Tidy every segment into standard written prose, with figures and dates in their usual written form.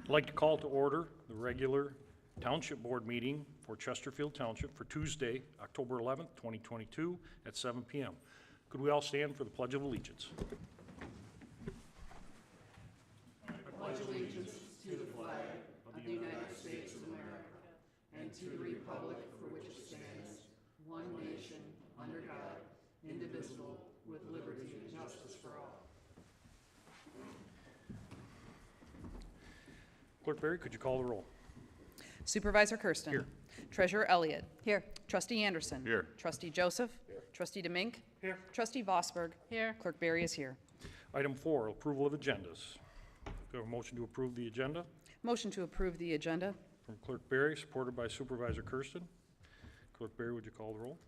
I'd like to call to order the regular Township Board meeting for Chesterfield Township for Tuesday, October 11th, 2022 at 7 p.m. Could we all stand for the Pledge of Allegiance? I pledge allegiance to the flag of the United States of America and to the republic for which it stands, one nation, under God, indivisible, with liberty and justice for all. Clerk Berry, could you call the roll? Supervisor Kersten. Here. Treasurer Elliott. Here. Trustee Anderson. Here. Trustee Joseph. Here. Trustee DeMink. Here. Trustee Vosberg. Here. Clerk Berry is here. Item 4, approval of agendas. Do we have a motion to approve the agenda? Motion to approve the agenda. From Clerk Berry, supported by Supervisor Kersten. Clerk Berry, would you call the roll?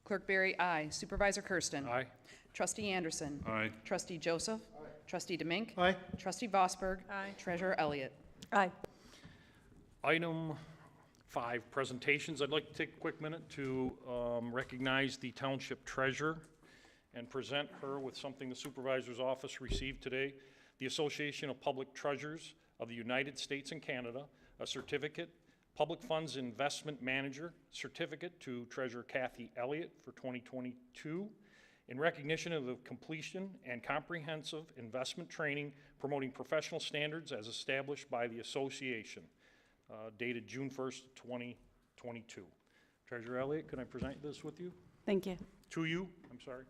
Clerk Berry, aye. Supervisor Kersten. Aye. Trustee Anderson. Aye. Trustee Joseph. Aye. Trustee DeMink. Aye. Trustee Vosberg. Aye. Treasurer Elliott. Aye. Item 5, presentations. I'd like to take a quick minute to recognize the Township Treasurer and present her with something the Supervisor's Office received today. The Association of Public Treasurers of the United States and Canada, a certificate, Public Funds Investment Manager certificate to Treasurer Kathy Elliott for 2022 in recognition of the completion and comprehensive investment training promoting professional standards as established by the Association, dated June 1st, 2022. Treasurer Elliott, can I present this with you? Thank you. To you, I'm sorry.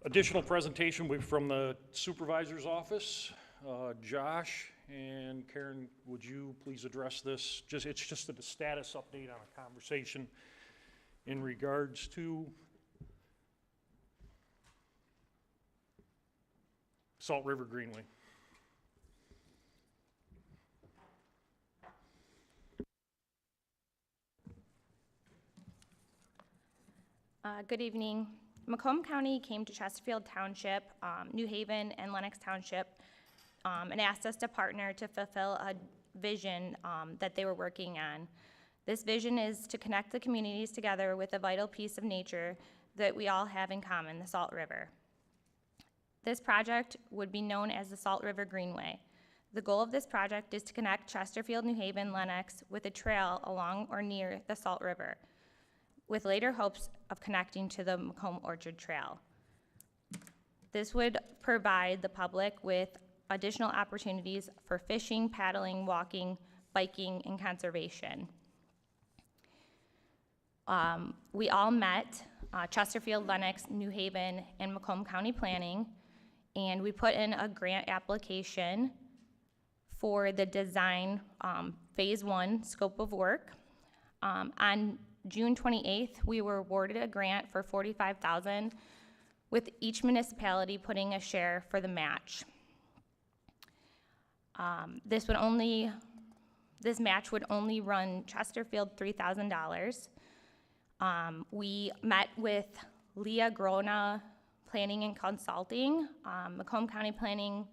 Additional presentation will be from the Supervisor's Office. Josh and Karen, would you please address this? It's just a status update on a conversation in regards to Salt River Greenway. Good evening. Macomb County came to Chesterfield Township, New Haven, and Lenox Township and asked us to partner to fulfill a vision that they were working on. This vision is to connect the communities together with a vital piece of nature that we all have in common, the Salt River. This project would be known as the Salt River Greenway. The goal of this project is to connect Chesterfield, New Haven, Lenox with a trail along or near the Salt River, with later hopes of connecting to the Macomb Orchard Trail. This would provide the public with additional opportunities for fishing, paddling, walking, biking, and conservation. We all met Chesterfield, Lenox, New Haven, and Macomb County Planning, and we put in a grant application for the design phase 1 scope of work. On June 28th, we were awarded a grant for $45,000, with each municipality putting a share for the match. This match would only run Chesterfield $3,000. We met with Leah Grona Planning and Consulting. Macomb County Planning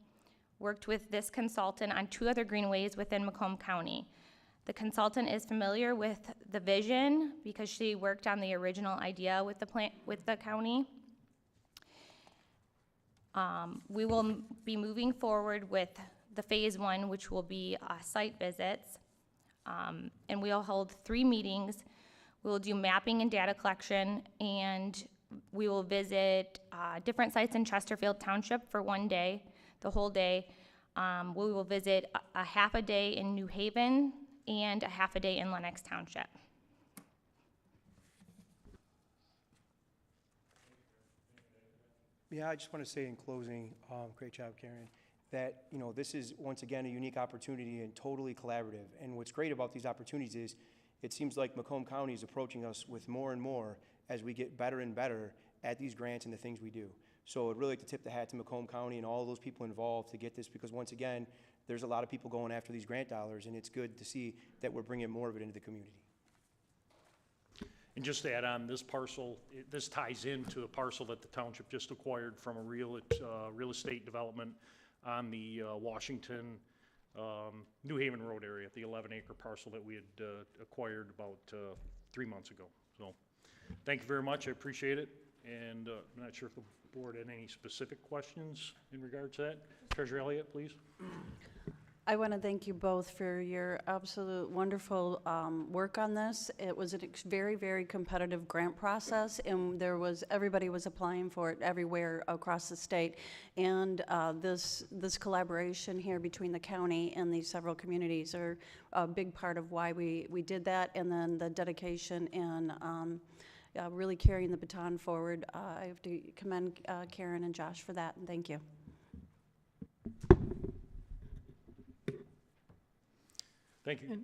worked with this consultant on 2 other greenways within Macomb County. The consultant is familiar with the vision because she worked on the original idea with the county. We will be moving forward with the phase 1, which will be site visits, and we'll hold 3 meetings. We will do mapping and data collection, and we will visit different sites in Chesterfield Township for 1 day, the whole day. We will visit a half a day in New Haven and a half a day in Lenox Township. Yeah, I just want to say in closing, great job, Karen. that, you know, this is, once again, a unique opportunity and totally collaborative. And what's great about these opportunities is it seems like Macomb County is approaching us with more and more as we get better and better at these grants and the things we do. So I'd really like to tip the hat to Macomb County and all those people involved to get this, because once again, there's a lot of people going after these grant dollars, and it's good to see that we're bringing more of it into the community. And just to add on, this parcel, this ties into the parcel that the township just acquired from a real estate development on the Washington, New Haven Road area, the 11-acre parcel that we had acquired about 3 months ago. So thank you very much. I appreciate it. And I'm not sure if the board had any specific questions in regard to that. Treasurer Elliott, please. I want to thank you both for your absolute wonderful work on this. It was a very, very competitive grant process, and everybody was applying for it everywhere across the state. And this collaboration here between the county and these several communities are a big part of why we did that, and then the dedication and really carrying the baton forward. I have to commend Karen and Josh for that, and thank you. Thank you.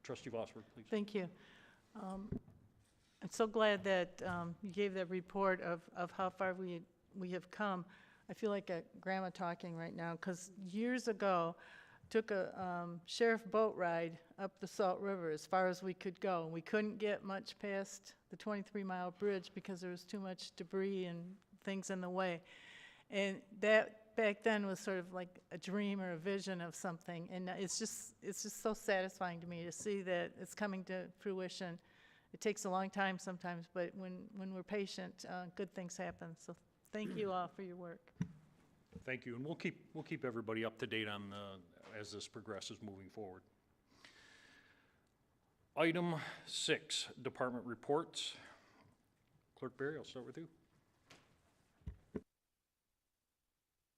Trustee Vosberg, please. Thank you. I'm so glad that you gave that report of how far we have come. I feel like a grandma talking right now, because years ago, took a sheriff boat ride up the Salt River as far as we could go. We couldn't get much past the 23-mile bridge because there was too much debris and things in the way. And that back then was sort of like a dream or a vision of something, and it's just so satisfying to me to see that it's coming to fruition. It takes a long time sometimes, but when we're patient, good things happen. So thank you all for your work. Thank you, and we'll keep everybody up to date on as this progresses moving forward. Item 6, department reports. Clerk Barry, I'll start with you.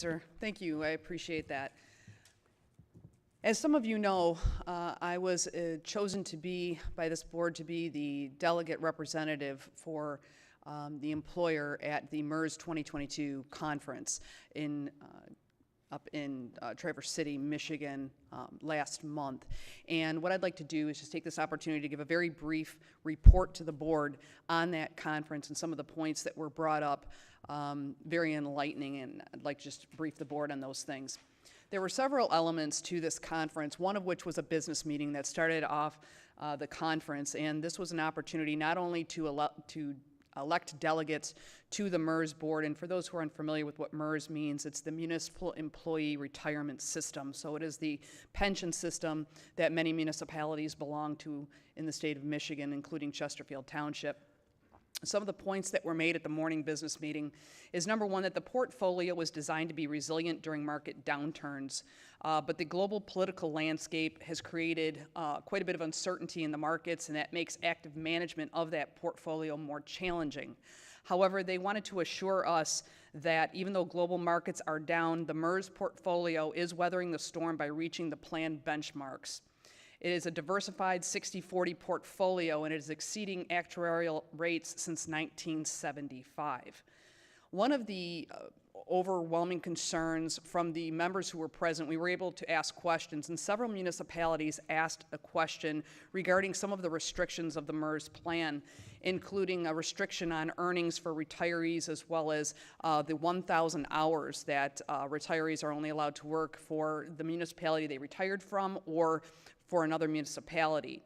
Sir, thank you. I appreciate that. As some of you know, I was chosen to be, by this board, to be the delegate representative for the employer at the MERS 2022 conference up in Traverse City, Michigan, last month. And what I'd like to do is just take this opportunity to give a very brief report to the board on that conference and some of the points that were brought up. Very enlightening, and I'd like to just brief the board on those things. There were several elements to this conference, one of which was a business meeting that started off the conference, and this was an opportunity not only to elect delegates to the MERS board, and for those who are unfamiliar with what MERS means, it's the Municipal Employee Retirement System. So it is the pension system that many municipalities belong to in the state of Michigan, including Chesterfield Township. Some of the points that were made at the morning business meeting is, number one, that the portfolio was designed to be resilient during market downturns, but the global political landscape has created quite a bit of uncertainty in the markets, and that makes active management of that portfolio more challenging. However, they wanted to assure us that even though global markets are down, the MERS portfolio is weathering the storm by reaching the planned benchmarks. It is a diversified 60-40 portfolio, and it is exceeding actuarial rates since 1975. One of the overwhelming concerns from the members who were present, we were able to ask questions, and several municipalities asked a question regarding some of the restrictions of the MERS plan, including a restriction on earnings for retirees, as well as the 1,000 hours that retirees are only allowed to work for the municipality they retired from or for another municipality.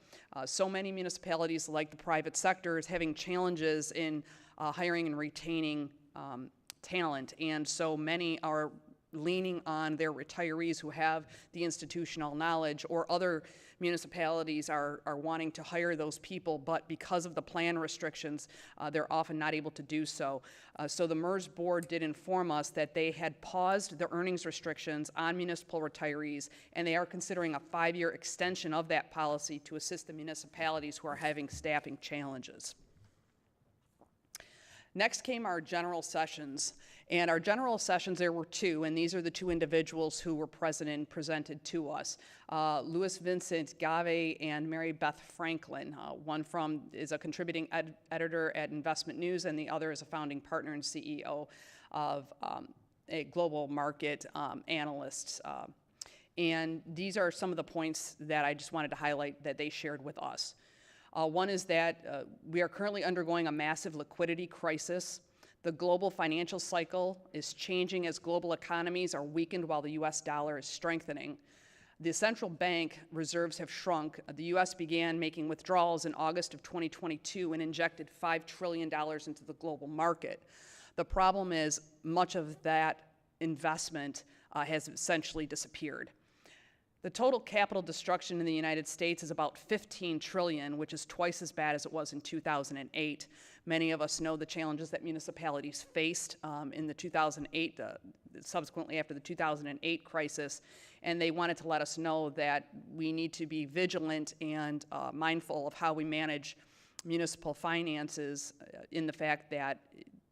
So many municipalities, like the private sector, is having challenges in hiring and retaining talent, and so many are leaning on their retirees who have the institutional knowledge, or other municipalities are wanting to hire those people, but because of the plan restrictions, they're often not able to do so. So the MERS board did inform us that they had paused the earnings restrictions on municipal retirees, and they are considering a 5-year extension of that policy to assist the municipalities who are having staffing challenges. Next came our general sessions, and our general sessions, there were 2, and these are the 2 individuals who were present and presented to us. Louis Vincent Gave and Mary Beth Franklin. One is a contributing editor at Investment News, and the other is a founding partner and CEO of global market analysts. And these are some of the points that I just wanted to highlight that they shared with us. One is that we are currently undergoing a massive liquidity crisis. The global financial cycle is changing as global economies are weakened while the US dollar is strengthening. The central bank reserves have shrunk. The US began making withdrawals in August of 2022 and injected $5 trillion into the global market. The problem is much of that investment has essentially disappeared. The total capital destruction in the United States is about 15 trillion, which is twice as bad as it was in 2008. Many of us know the challenges that municipalities faced in the 2008, subsequently after the 2008 crisis, and they wanted to let us know that we need to be vigilant and mindful of how we manage municipal finances in the fact that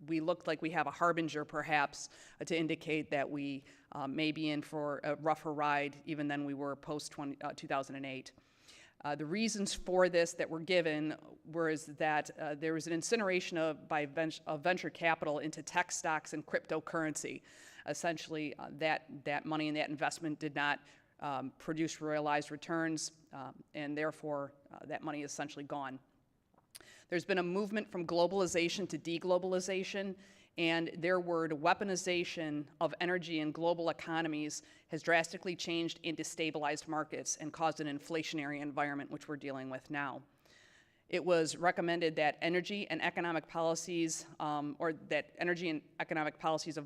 we look like we have a harbinger, perhaps, to indicate that we may be in for a rougher ride even than we were post-2008. The reasons for this that were given was that there was an incineration of venture capital into tech stocks and cryptocurrency. Essentially, that money and that investment did not produce realized returns, and therefore that money is essentially gone. There's been a movement from globalization to deglobalization, and their word, weaponization of energy in global economies, has drastically changed and destabilized markets and caused an inflationary environment, which we're dealing with now. It was recommended that energy and economic policies, of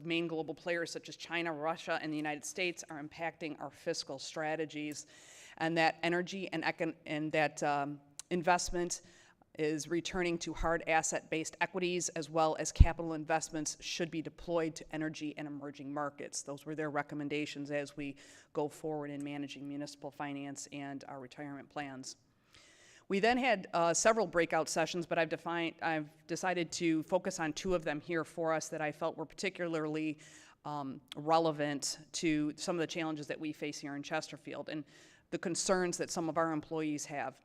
main global players such as China, Russia, and the United States are impacting our fiscal strategies, and that energy and investment is returning to hard asset-based equities, as well as capital investments should be deployed to energy and emerging markets. Those were their recommendations as we go forward in managing municipal finance and our retirement plans. We then had several breakout sessions, but I've decided to focus on two of them here for us that I felt were particularly relevant to some of the challenges that we face here in Chesterfield and the concerns that some of our employees have.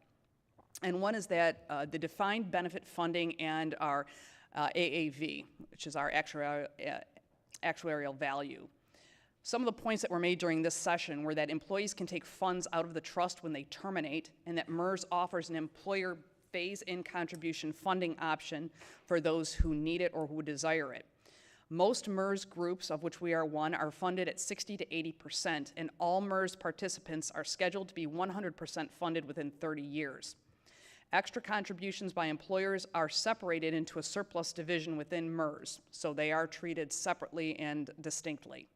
And one is that the defined benefit funding and our AAV, which is our actuarial value. Some of the points that were made during this session were that employees can take funds out of the trust when they terminate, and that MERS offers an employer phase-in contribution funding option for those who need it or who desire it. Most MERS groups, of which we are one, are funded at 60 to 80%, and all MERS participants are scheduled to be 100% funded within 30 years. Extra contributions by employers are separated into a surplus division within MERS, so they are treated separately and distinctly.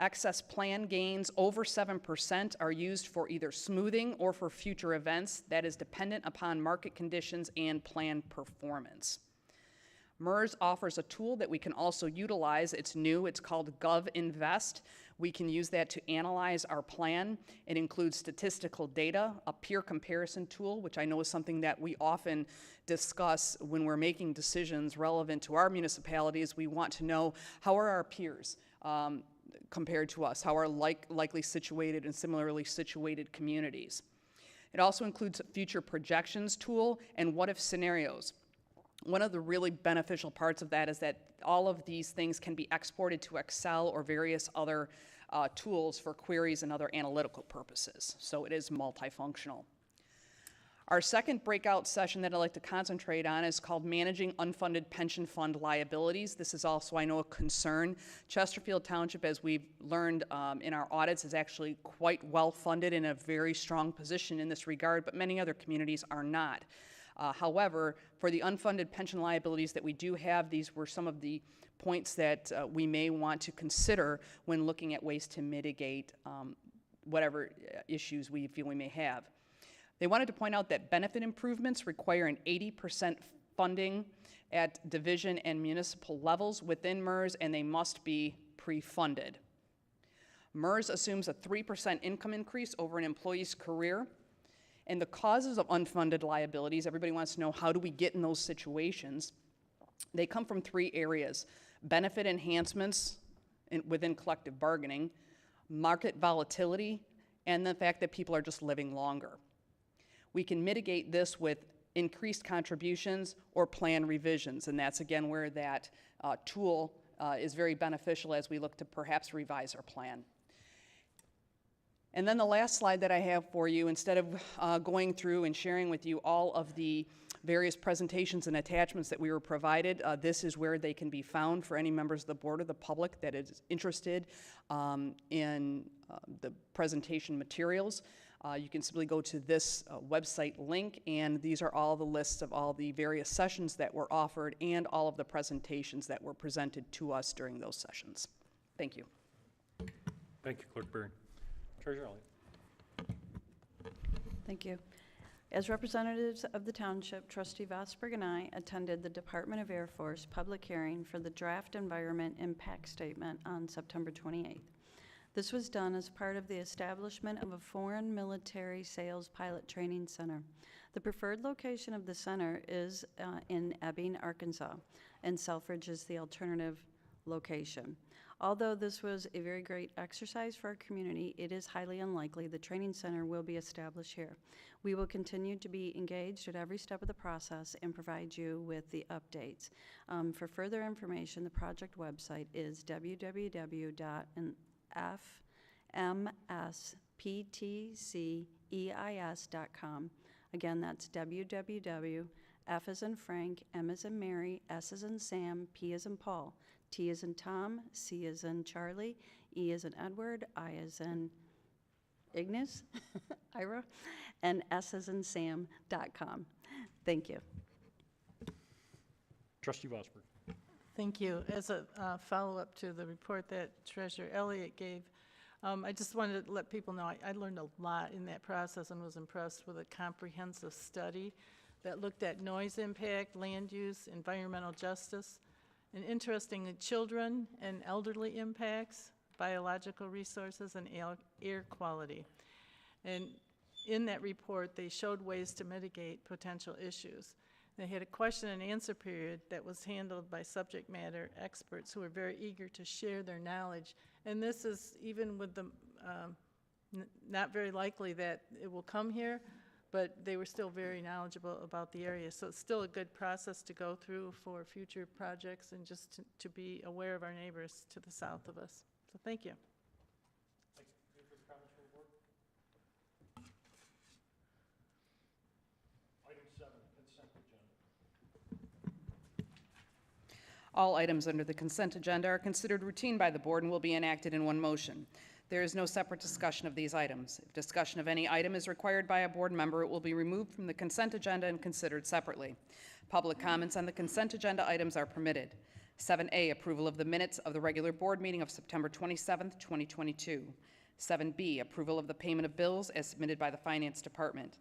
Excess plan gains over 7% are used for either smoothing or for future events that is dependent upon market conditions and plan performance. MERS offers a tool that we can also utilize. It's new. It's called GovInvest. We can use that to analyze our plan. It includes statistical data, a peer comparison tool, which I know is something that we often discuss when we're making decisions relevant to our municipalities. We want to know how are our peers compared to us, how are likely situated and similarly situated communities. It also includes a future projections tool and what if scenarios. One of the really beneficial parts of that is that all of these things can be exported to Excel or various other tools for queries and other analytical purposes. So it is multifunctional. Our second breakout session that I'd like to concentrate on is called Managing Unfunded Pension Fund Liabilities. This is also, I know, a concern. Chesterfield Township, as we've learned in our audits, is actually quite well funded in a very strong position in this regard, but many other communities are not. However, for the unfunded pension liabilities that we do have, these were some of the points that we may want to consider when looking at ways to mitigate whatever issues we feel we may have. They wanted to point out that benefit improvements require an 80% funding at division and municipal levels within MERS, and they must be pre-funded. MERS assumes a 3% income increase over an employee's career. And the causes of unfunded liabilities, everybody wants to know how do we get in those situations. They come from three areas: benefit enhancements within collective bargaining, market volatility, and the fact that people are just living longer. We can mitigate this with increased contributions or plan revisions, and that's again where that tool is very beneficial as we look to perhaps revise our plan. And then the last slide that I have for you, instead of going through and sharing with you all of the various presentations and attachments that we were provided, this is where they can be found for any members of the board or the public that is interested in the presentation materials. You can simply go to this website link, and these are all the lists of all the various sessions that were offered and all of the presentations that were presented to us during those sessions. Thank you. Thank you, Clerk Barry. Treasurer Elliott. Thank you. As representatives of the Township, Trustee Vosberg and I attended the Department of Air Force public hearing for the draft Environment Impact Statement on September 28th. This was done as part of the establishment of a foreign military sales pilot training center. The preferred location of the center is in Ebbing, Arkansas, and Selfridge is the alternative location. Although this was a very great exercise for our community, it is highly unlikely the training center will be established here. We will continue to be engaged at every step of the process and provide you with the updates. For further information, the project website is www.fmsptceis.com. Again, that's www.F as in Frank, M as in Mary, S as in Sam, P as in Paul, T as in Tom, C as in Charlie, E as in Edward, I as in Ignis, Ira, and S as in Sam.com. Thank you. Trustee Vosberg. Thank you. As a follow-up to the report that Treasurer Elliott gave, I just wanted to let people know I learned a lot in that process and was impressed with a comprehensive study that looked at noise impact, land use, environmental justice, and interesting children and elderly impacts, biological resources, and air quality. And in that report, they showed ways to mitigate potential issues. They had a question and answer period that was handled by subject matter experts who were very eager to share their knowledge. And this is even with the, not very likely that it will come here, but they were still very knowledgeable about the area. So it's still a good process to go through for future projects and just to be aware of our neighbors to the south of us. So thank you. Any further comments from the board? Item 7, consent agenda. All items under the consent agenda are considered routine by the board and will be enacted in one motion. There is no separate discussion of these items. If discussion of any item is required by a board member, it will be removed from the consent agenda and considered separately. Public comments on the consent agenda items are permitted. 7A, approval of the minutes of the regular board meeting of September 27th, 2022. 7B, approval of the payment of bills as submitted by the Finance Department.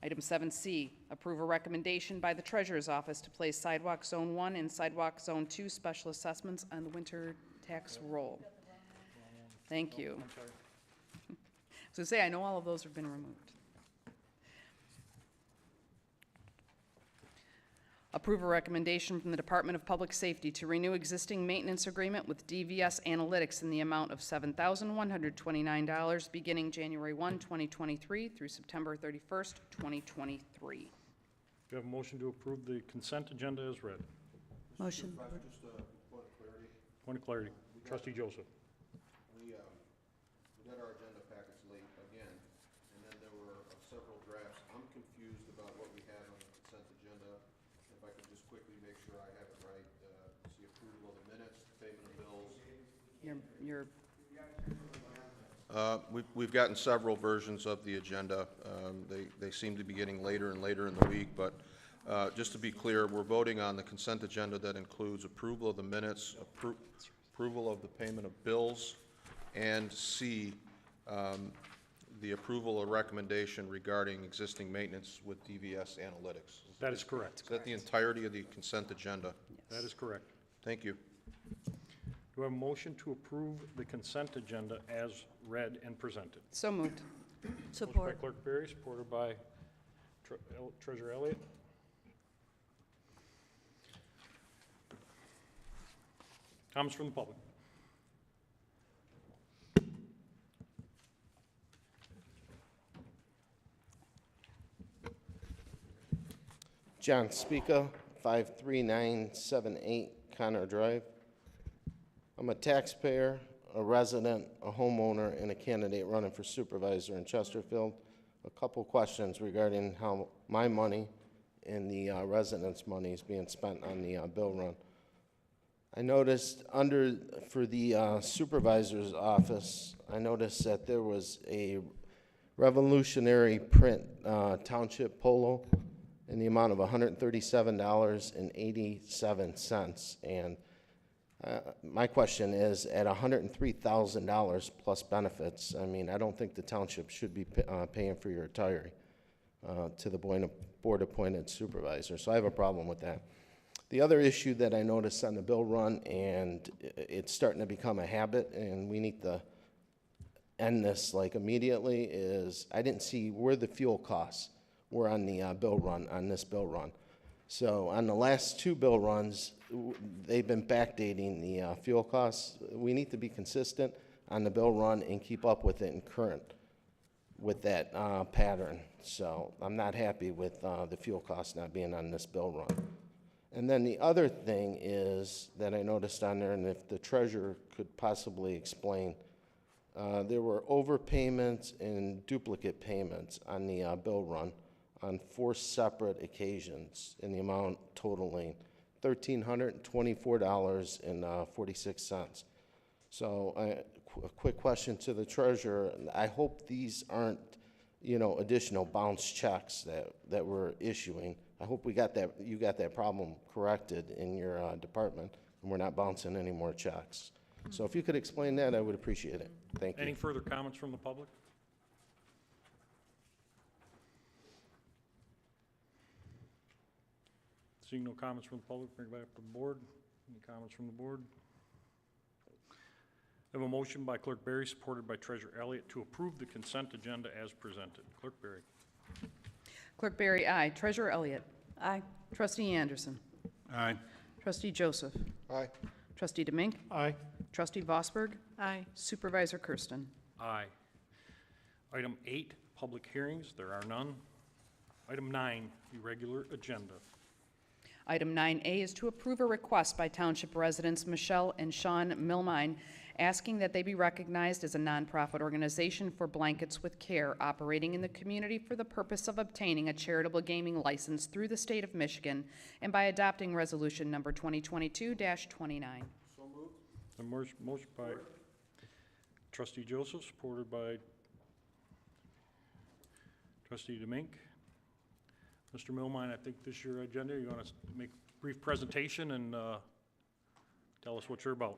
Item 7C, approve a recommendation by the Treasurer's Office to place Sidewalk Zone 1 and Sidewalk Zone 2 special assessments on the winter tax roll. Thank you. I'm sorry. So say, I know all of those have been removed. Approve a recommendation from the Department of Public Safety to renew existing maintenance agreement with DVS Analytics in the amount of $7,129 beginning January 1, 2023 through September 31st, 2023. Do you have a motion to approve the consent agenda as read? Motion. Just a point of clarity. Point of clarity. Trustee Joseph. We got our agenda packets late again, and then there were several drafts. I'm confused about what we have on the consent agenda. If I could just quickly make sure I have it right, it's the approval of the minutes, payment of bills. We've gotten several versions of the agenda. They seem to be getting later and later in the week, but just to be clear, we're voting on the consent agenda that includes approval of the minutes, approval of the payment of bills, and C, the approval or recommendation regarding existing maintenance with DVS Analytics. That is correct. Is that the entirety of the consent agenda? That is correct. Thank you. Do I have a motion to approve the consent agenda as read and presented? So moved. Motion by Support. Clerk Barry, supported by Treasurer Elliott. Comments from the public? John Spica, 53978 Connor Drive. I'm a taxpayer, a resident, a homeowner, and a candidate running for supervisor in Chesterfield. A couple questions regarding how my money and the residents' money is being spent on the bill run. I noticed for the supervisor's office, I noticed that there was a revolutionary print Township polo in the amount of $137.87. And my question is, at $103,000 plus benefits, I mean, I don't think the township should be paying for your attire to the board-appointed supervisor. So I have a problem with that. The other issue that I noticed on the bill run, and it's starting to become a habit, and we need to end this like immediately, is I didn't see where the fuel costs were on the bill run, on this bill run. So on the last two bill runs, they've been backdating the fuel costs. We need to be consistent on the bill run and keep up with it and current with that pattern. So I'm not happy with the fuel costs not being on this bill run. And then the other thing is that I noticed on there, and if the treasurer could possibly explain, there were overpayments and duplicate payments on the bill run on 4 separate occasions in the amount totaling $1,324.46. So a quick question to the treasurer. I hope these aren't, additional bounce checks that we're issuing. I hope you got that problem corrected in your department, and we're not bouncing any more checks. So if you could explain that, I would appreciate it. Thank you. Any further comments from the public? Seeing no comments from the public, bring it back up to the board. Any comments from the board? I have a motion by Clerk Berry, supported by Treasurer Elliott, to approve the consent agenda as presented. Clerk Berry. Clerk Berry, aye. Treasurer Elliott. Aye. Trustee Anderson. Aye. Trustee Joseph. Aye. Trustee DeMink. Aye. Trustee Vosberg. Aye. Supervisor Kersten. Aye. Item 8, public hearings. There are none. Item 9, irregular agenda. Item 9A is to approve a request by Township residents Michelle and Shawn Milmine asking that they be recognized as a nonprofit organization for Blankets with Care operating in the community for the purpose of obtaining a charitable gaming license through the state of Michigan and by adopting resolution number 2022-29. A motion by Trustee Joseph, supported by Trustee DeMink. Mr. Milmine, I think this is your agenda. You want to make a brief presentation and tell us what you're about.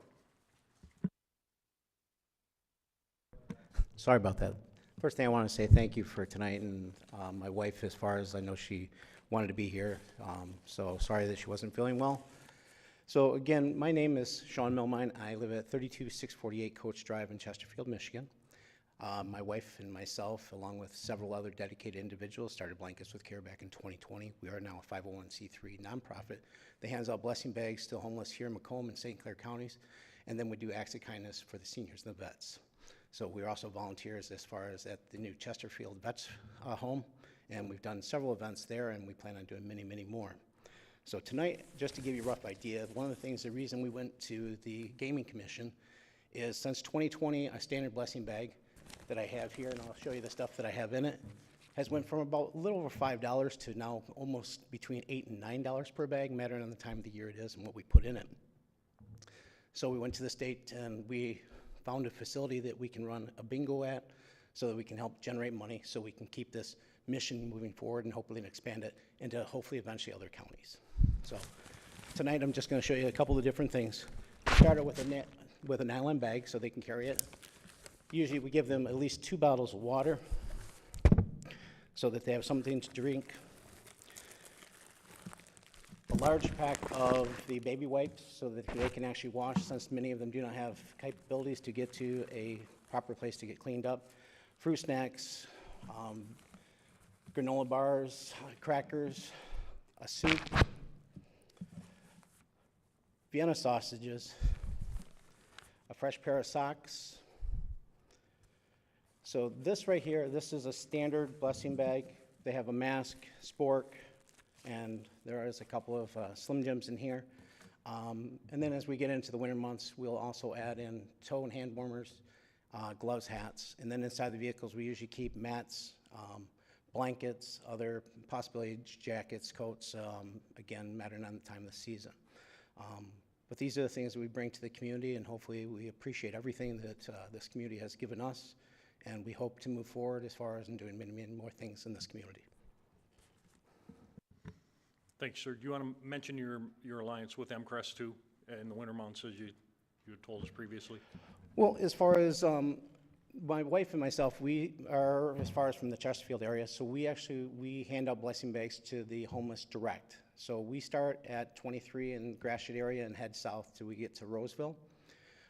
Sorry about that. First thing I want to say thank you for tonight, and my wife, as far as I know, she wanted to be here, so sorry that she wasn't feeling well. So again, my name is Shawn Milmine. I live at 32648 Coach Drive in Chesterfield, Michigan. My wife and myself, along with several other dedicated individuals, started Blankets with Care back in 2020. We are now a 501c3 nonprofit that hands out blessing bags to homeless here in Macomb and St. Clair counties, and then we do acts of kindness for the seniors and the vets. So we're also volunteers as far as at the new Chesterfield Vets home, and we've done several events there, and we plan on doing many, many more. So tonight, just to give you a rough idea, one of the things, the reason we went to the Gaming Commission is since 2020, a standard blessing bag that I have here, and I'll show you the stuff that I have in it, has went from about a little over $5 to now almost between $8 and $9 per bag, mattering on the time of the year it is and what we put in it. So we went to the state and we found a facility that we can run a bingo at so that we can help generate money so we can keep this mission moving forward and hopefully expand it into hopefully eventually other counties. So tonight I'm just going to show you a couple of different things. We started with a nylon bag so they can carry it. Usually we give them at least 2 bottles of water so that they have something to drink. A large pack of the baby wipes so that they can actually wash, since many of them do not have capabilities to get to a proper place to get cleaned up. Fruit snacks, granola bars, crackers, a soup, Vienna sausages, a fresh pair of socks. So this right here, this is a standard blessing bag. They have a mask, spork, and there is a couple of Slim Jims in here. And then as we get into the winter months, we'll also add in toe and hand warmers, gloves, hats. And then inside the vehicles, we usually keep mats, blankets, other possibly jackets, coats, again, mattering on the time of the season. But these are the things that we bring to the community, and hopefully we appreciate everything that this community has given us, and we hope to move forward as far as in doing many, many more things in this community. Thanks, sir. Do you want to mention your alliance with MCREST too in the winter months, as you had told us previously? Well, as far as my wife and myself, we are, as far as from the Chesterfield area, so we hand out blessing bags to the homeless direct. So we start at 23 in Gratiot area and head south till we get to Roseville.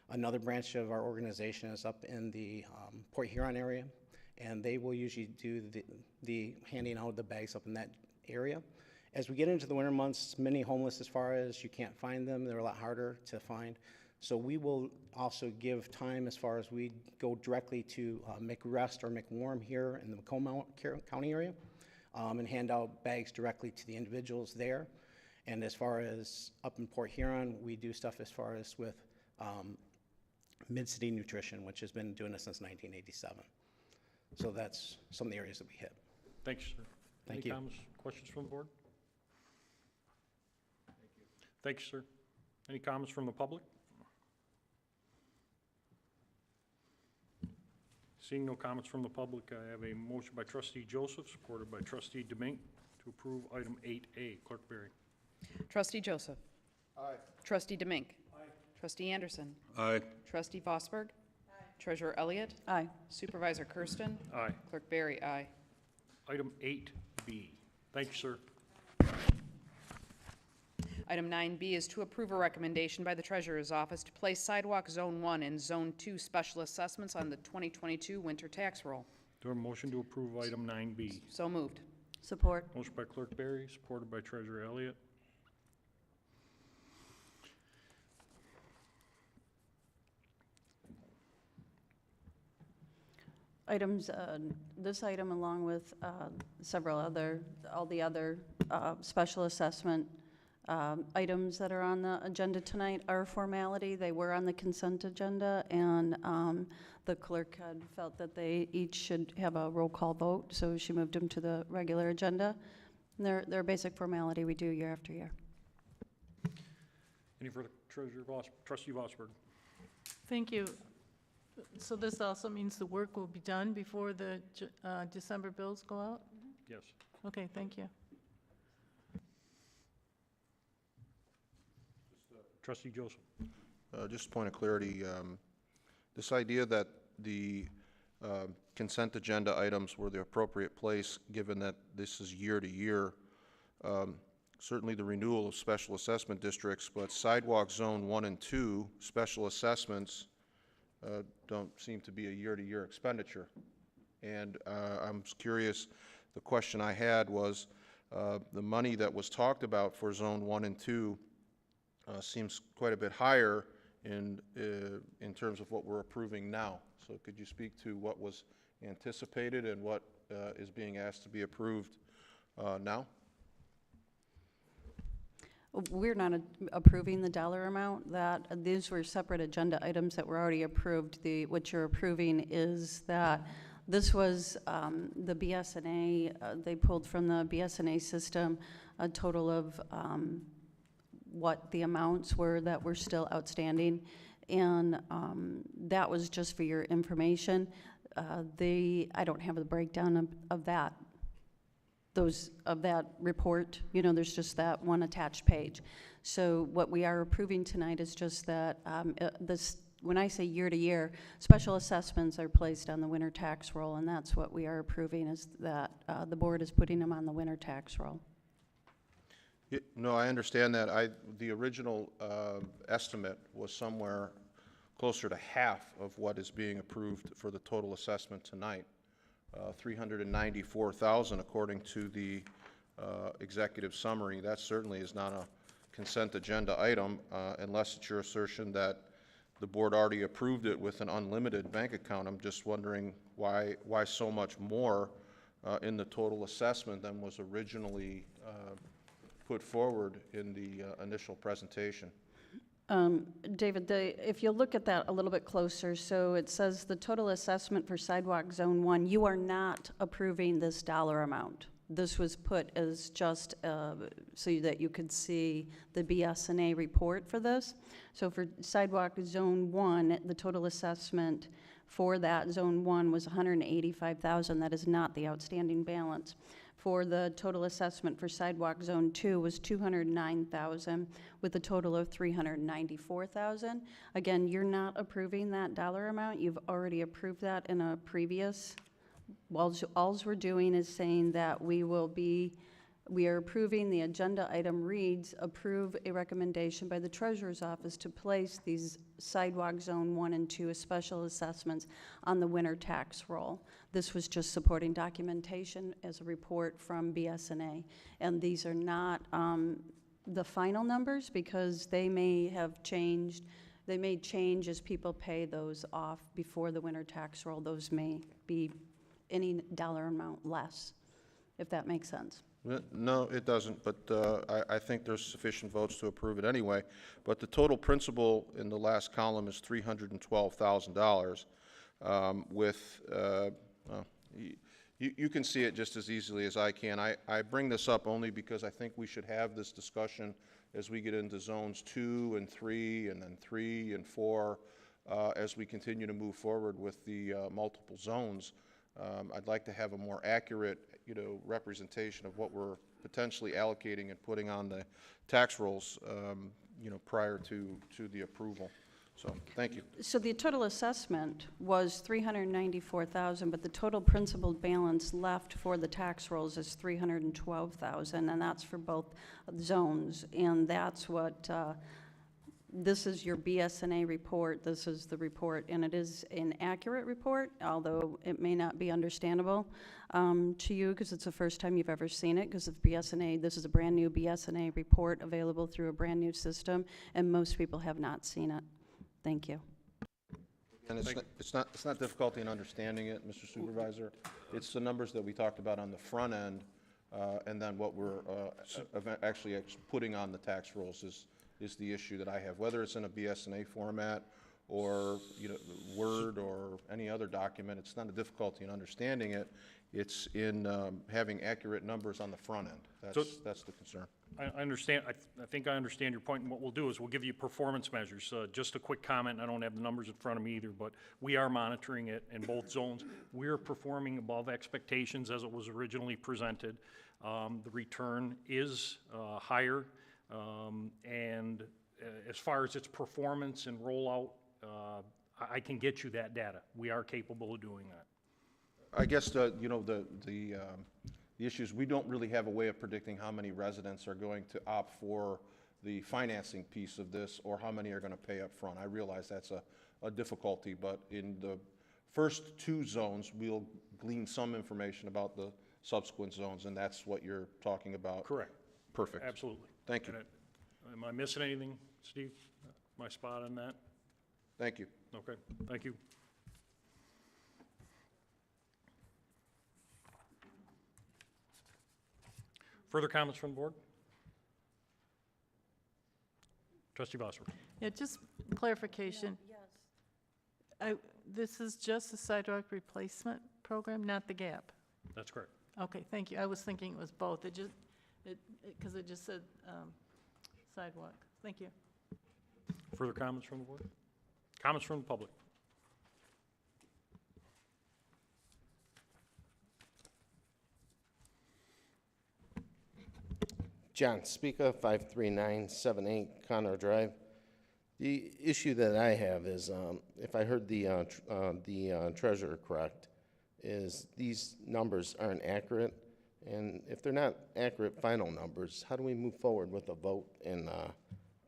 Another branch of our organization is up in the Port Huron area, and they will usually do the handing out of the bags up in that area. As we get into the winter months, many homeless, as far as you can't find them, they're a lot harder to find. So we will also give time as far as we go directly to McRest or McWarm here in the Macomb County area, and hand out bags directly to the individuals there. And as far as up in Port Huron, we do stuff as far as with Mid-City Nutrition, which has been doing this since 1987. So that's some of the areas that we hit. Thanks, sir. Thank Any you. comments, questions from the board? Thank you, sir. Any comments from the public? Seeing no comments from the public, I have a motion by trustee Joseph, supported by trustee Demink, to approve item 8A. Clerk Berry. Trustee Joseph. Aye. Trustee Demink. Aye. Trustee Anderson. Aye. Trustee Vosberg. Aye. Treasurer Elliott. Aye. Supervisor Kersten. Aye. Clerk Berry, aye. Item 8B. Thank you, sir. Item 9B is to approve a recommendation by the Treasurer's Office to place Sidewalk Zone 1 and Zone 2 special assessments on the 2022 winter tax roll. Do I have a motion to approve item 9B? So moved. Support. Motion by Clerk Berry, supported by Treasurer Elliott. Items, this item along with all the other special assessment items that are on the agenda tonight are formality. They were on the consent agenda, and the clerk had felt that they each should have a roll call vote, so she moved them to the regular agenda. And they're a basic formality we do year after year. Any further, trustee Vosberg? Thank you. So this also means the work will be done before the December bills go out? Yes. Okay, thank you. Trustee Joseph. Just a point of clarity, this idea that the consent agenda items were the appropriate place, given that this is year to year, certainly the renewal of special assessment districts, but sidewalk zone 1 and 2 special assessments don't seem to be a year-to-year expenditure. And I'm curious, the question I had was the money that was talked about for zone 1 and 2 seems quite a bit higher in terms of what we're approving now. So could you speak to what was anticipated and what is being asked to be approved now? We're not approving the dollar amount. These were separate agenda items that were already approved. What you're approving is that this was the BSNA, they pulled from the BSNA system a total of what the amounts were that were still outstanding, and that was just for your information. I don't have the breakdown of that. Of that report, there's just that one attached page. So what we are approving tonight is just that when I say year to year, special assessments are placed on the winter tax roll, and that's what we are approving, is that the board is putting them on the winter tax roll. No, I understand that. The original estimate was somewhere closer to half of what is being approved for the total assessment tonight. 394,000 according to the executive summary. That certainly is not a consent agenda item unless it's your assertion that the board already approved it with an unlimited bank account. I'm just wondering why so much more in the total assessment than was originally put forward in the initial presentation. David, if you look at that a little bit closer, so it says the total assessment for sidewalk zone 1, you are not approving this dollar amount. This was put as just so that you could see the BSNA report for this. So for sidewalk zone 1, the total assessment for that zone 1 was $185,000. That is not the outstanding balance. For the total assessment for sidewalk zone 2 was $209,000 with a total of $394,000. Again, you're not approving that dollar amount. You've already approved that in a previous. All we're doing is saying that we are approving the agenda item reads, approve a recommendation by the Treasurer's Office to place these sidewalk zone 1 and 2 as special assessments on the winter tax roll. This was just supporting documentation as a report from BSNA. And these are not the final numbers because they may have changed. They may change as people pay those off before the winter tax roll. Those may be any dollar amount less, if that makes sense. No, it doesn't, but I think there's sufficient votes to approve it anyway. But the total principal in the last column is $312,000 with, well, you can see it just as easily as I can. I bring this up only because I think we should have this discussion as we get into zones 2 and 3 and then 3 and 4 as we continue to move forward with the multiple zones. I'd like to have a more accurate, representation of what we're potentially allocating and putting on the tax rolls, prior to the approval. So, thank you. So the total assessment was $394,000, but the total principal balance left for the tax rolls is $312,000, and that's for both zones. And that's what this is your BSNA report. This is the report, and it is an accurate report, although it may not be understandable to you because it's the first time you've ever seen it because of BSNA. This is a brand new BSNA report available through a brand new system, and most people have not seen it. Thank you. And it's not difficulty in understanding it, Mr. Supervisor. It's the numbers that we talked about on the front end, and then what we're actually putting on the tax rolls is the issue that I have. Whether it's in a BSNA format or Word or any other document, it's not a difficulty in understanding it. It's in having accurate numbers on the front end. That's the concern. I understand. I think I understand your point. And what we'll do is we'll give you performance measures. Just a quick comment. I don't have the numbers in front of me either, but we are monitoring it in both zones. We're performing above expectations as it was originally presented. The return is higher. And as far as its performance and rollout, I can get you that data. We are capable of doing that. I guess the issue is we don't really have a way of predicting how many residents are going to opt for the financing piece of this or how many are going to pay up front. I realize that's a difficulty, but in the first 2 zones, we'll glean some information about the subsequent zones, and that's what you're talking about. Correct. Perfect. Absolutely. Thank you. Am I missing anything, Steve? Am I spot on that? Thank you. Okay, thank you. Further comments from the board? Trustee Bosworth. Yeah, just clarification. Yes. This is just the sidewalk replacement program, not the gap? That's correct. Okay, thank you. I was thinking it was both. Because it just said sidewalk. Thank you. Further comments from the board? Comments from the public? John Speaka, 53978 Conner Drive. The issue that I have is, if I heard the treasurer correct, is these numbers aren't accurate, and if they're not accurate final numbers, how do we move forward with a vote and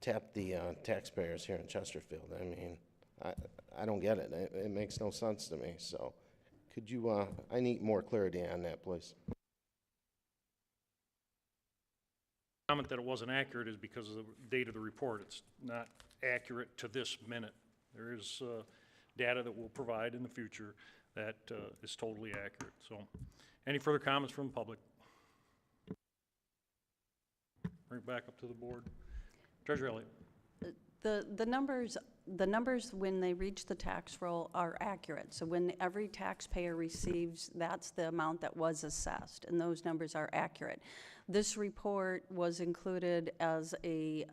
tap the taxpayers here in Chesterfield? I mean, I don't get it. It makes no sense to me. So, could you? I need more clarity on that, please. Comment that it wasn't accurate is because of the date of the report. It's not accurate to this minute. There is data that we'll provide in the future that is totally accurate. So, any further comments from the public? Bring it back up to the board. Treasurer Elliott. The numbers when they reach the tax roll are accurate. So when every taxpayer receives, that's the amount that was assessed, and those numbers are accurate. This report was included as the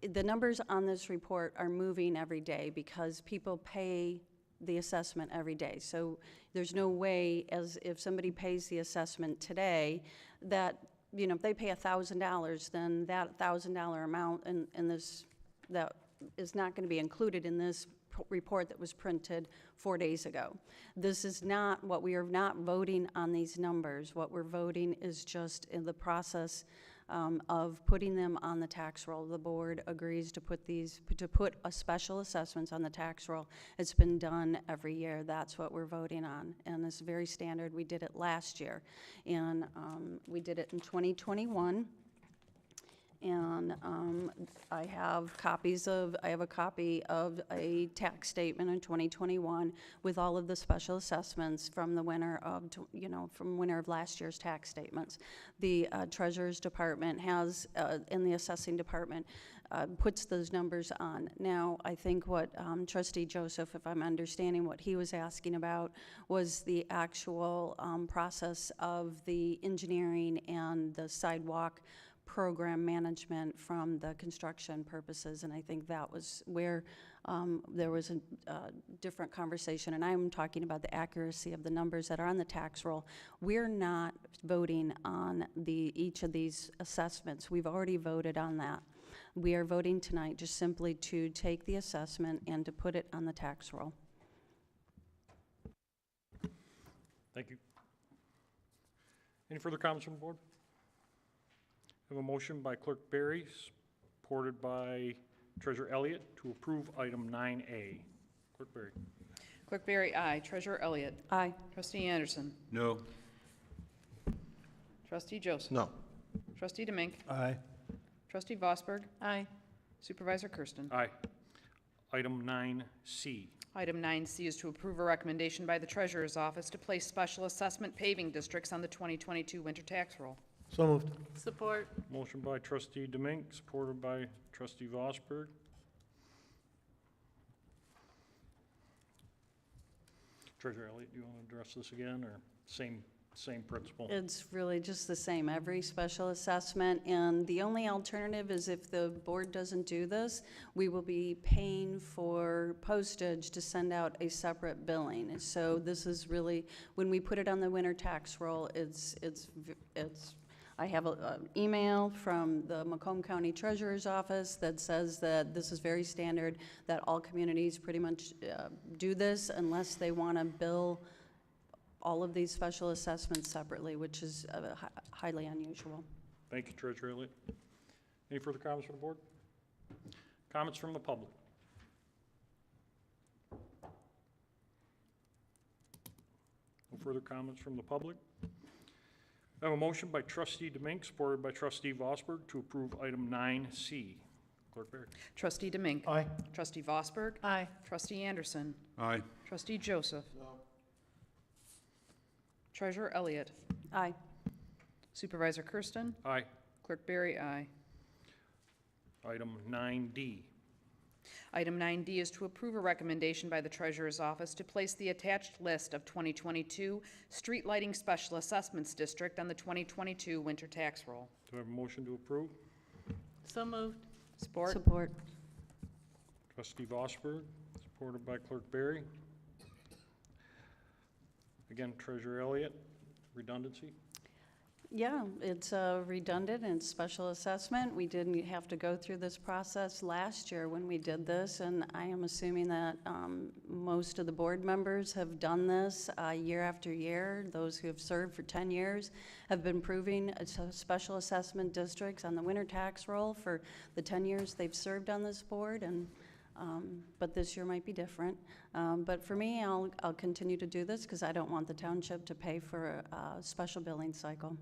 numbers on this report are moving every day because people pay the assessment every day. So there's no way, as if somebody pays the assessment today, that, you know, if they pay $1,000, then that $1,000 amount in this, that is not going to be included in this report that was printed 4 days ago. This is not what we are not voting on these numbers. What we're voting is just in the process of putting them on the tax roll. The board agrees to put a special assessments on the tax roll. It's been done every year. That's what we're voting on, and it's very standard. We did it last year, and we did it in 2021. And I have a copy of a tax statement in 2021 with all of the special assessments from the winter of, from winter of last year's tax statements. The Treasurer's Department has, in the assessing department, puts those numbers on. Now, I think what Trustee Joseph, if I'm understanding what he was asking about, was the actual process of the engineering and the sidewalk program management from the construction purposes, and I think that was where there was a different conversation, and I'm talking about the accuracy of the numbers that are on the tax roll. We're not voting on each of these assessments. We've already voted on that. We are voting tonight just simply to take the assessment and to put it on the tax roll. Thank you. Any further comments from the board? I have a motion by Clerk Berry, supported by Treasurer Elliott, to approve item 9A. Clerk Berry. Clerk Berry, aye. Treasurer Elliott. Aye. Trustee Anderson. No. Trustee Joseph. No. Trustee Demink. Aye. Trustee Vosberg. Aye. Supervisor Kersten. Aye. Item 9C. Item 9C is to approve a recommendation by the Treasurer's Office to place special assessment paving districts on the 2022 winter tax roll. So moved. Support. Motion by Trustee Demink, supported by Trustee Vosberg. Treasurer Elliott, do you want to address this again, or same principle? It's really just the same, every special assessment, and the only alternative is if the board doesn't do this, we will be paying for postage to send out a separate billing. So this is really, when we put it on the winter tax roll, I have an email from the Macomb County Treasurer's Office that says that this is very standard, that all communities pretty much do this unless they want to bill all of these special assessments separately, which is highly unusual. Thank you, Treasurer Elliott. Any further comments from the board? Comments from the public? No further comments from the public? I have a motion by Trustee Demink, supported by Trustee Vosberg, to approve item 9C. Clerk Berry. Trustee Demink. Aye. Trustee Vosberg. Aye. Trustee Anderson. Aye. Trustee Joseph. Treasurer Elliott. Aye. Supervisor Kersten. Aye. Clerk Berry, aye. Item 9D. Item 9D is to approve a recommendation by the Treasurer's Office to place the attached list of 2022 street lighting special assessments district on the 2022 winter tax roll. Do I have a motion to approve? So moved. Support. Support. Trustee Vosberg, supported by Clerk Berry. Again, Treasurer Elliott, redundancy? Yeah, it's redundant and special assessment. We didn't have to go through this process last year when we did this, and I am assuming that most of the board members have done this year after year. Those who have served for 10 years have been proving special assessment districts on the winter tax roll for the 10 years they've served on this board, and but this year might be different. But for me, I'll continue to do this because I don't want the township to pay for a special billing cycle.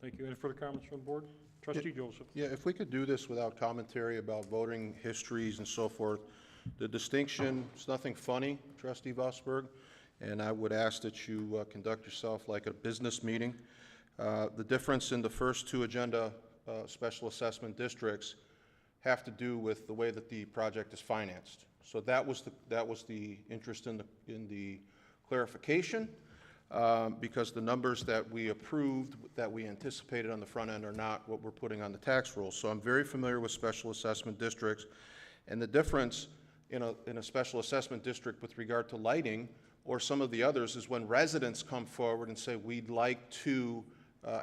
Thank you. Any further comments from the board? Trustee Joseph. Yeah, if we could do this without commentary about voting histories and so forth. The distinction, it's nothing funny, Trustee Vosberg, and I would ask that you conduct yourself like a business meeting. The difference in the first two agenda special assessment districts have to do with the way that the project is financed. So that was the interest in the clarification, because the numbers that we approved, that we anticipated on the front end, are not what we're putting on the tax roll. So I'm very familiar with special assessment districts, and the difference in a special assessment district with regard to lighting or some of the others is when residents come forward and say, we'd like to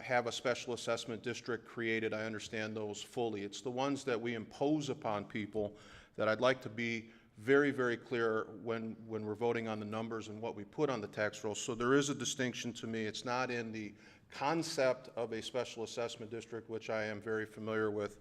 have a special assessment district created. I understand those fully. It's the ones that we impose upon people that I'd like to be very, very clear when we're voting on the numbers and what we put on the tax roll. So there is a distinction to me. It's not in the concept of a special assessment district, which I am very familiar with,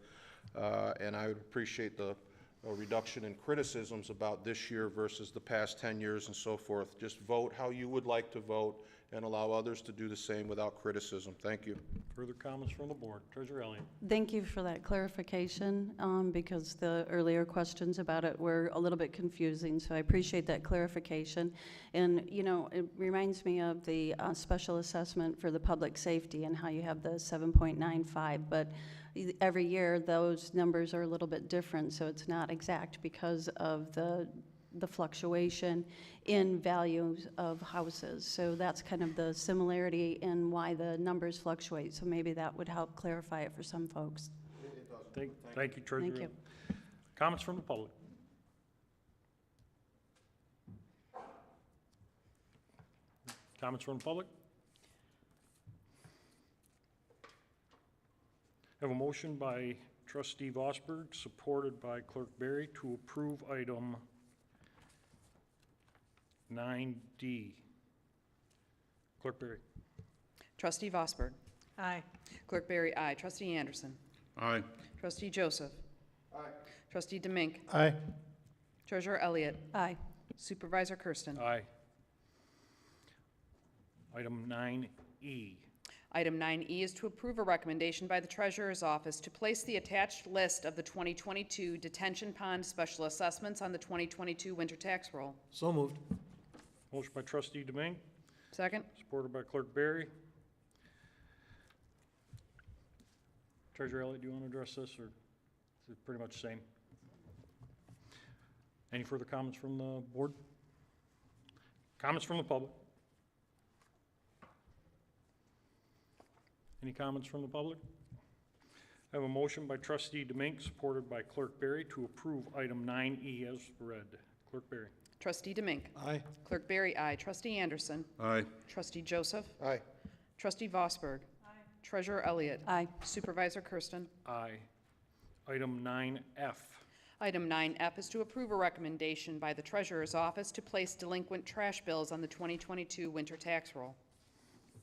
and I would appreciate the reduction in criticisms about this year versus the past 10 years and so forth. Just vote how you would like to vote and allow others to do the same without criticism. Thank you. Further comments from the board? Treasurer Elliott. Thank you for that clarification, because the earlier questions about it were a little bit confusing, so I appreciate that clarification. And, you know, it reminds me of the special assessment for the public safety and how you have the 7.95, but every year those numbers are a little bit different, so it's not exact because of the fluctuation in values of houses. So that's kind of the similarity in why the numbers fluctuate. So maybe that would help clarify it for some folks. Thank you, Treasurer. Thank you. Comments from the public? Comments from the public? I have a motion by Trustee Vosberg, supported by Clerk Berry, to approve item 9D. Clerk Berry. Trustee Vosberg. Aye. Clerk Berry, aye. Trustee Anderson. Aye. Trustee Joseph. Aye. Trustee Demink. Aye. Treasurer Elliott. Aye. Supervisor Kersten. Aye. Item 9E. Item 9E is to approve a recommendation by the Treasurer's Office to place the attached list of the 2022 detention pond special assessments on the 2022 winter tax roll. So moved. Motion by Trustee Deming, Second. supported by Clerk Berry. Treasurer Elliott, do you want to address this, or is it pretty much the same? Any further comments from the board? Comments from the public? Any comments from the public? I have a motion by Trustee Demink, supported by Clerk Berry, to approve item 9E as read. Clerk Berry. Trustee Demink. Aye. Clerk Berry, aye. Trustee Anderson. Aye. Trustee Joseph. Aye. Trustee Vosberg. Treasurer Elliott. Aye. Supervisor Kersten. Aye. Item 9F. Item 9F is to approve a recommendation by the Treasurer's Office to place delinquent trash bills on the 2022 winter tax roll.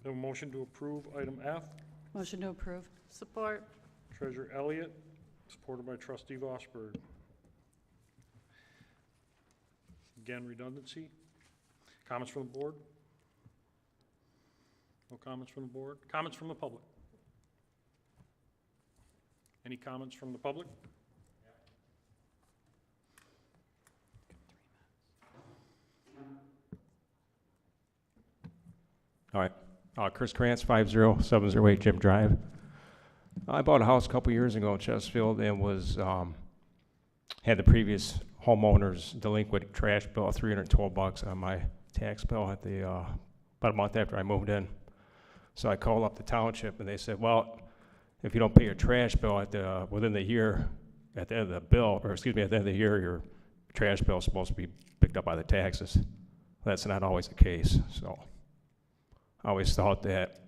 I have a motion to approve item F. Motion to approve. Support. Treasurer Elliott, supported by Trustee Vosberg. Again, redundancy. Comments from the board? No comments from the board? Comments from the public? Any comments from the public? All right. Chris Krantz, 50708 Jim Drive. I bought a house a couple years ago in Chesterfield and was had the previous homeowner's delinquent trash bill of $312 on my tax bill at the about a month after I moved in. So I called up the township and they said, well, if you don't pay your trash bill at the within the year, at the end of the bill, or excuse me, at the end of the year, your trash bill is supposed to be picked up by the taxes. That's not always the case. So I always thought that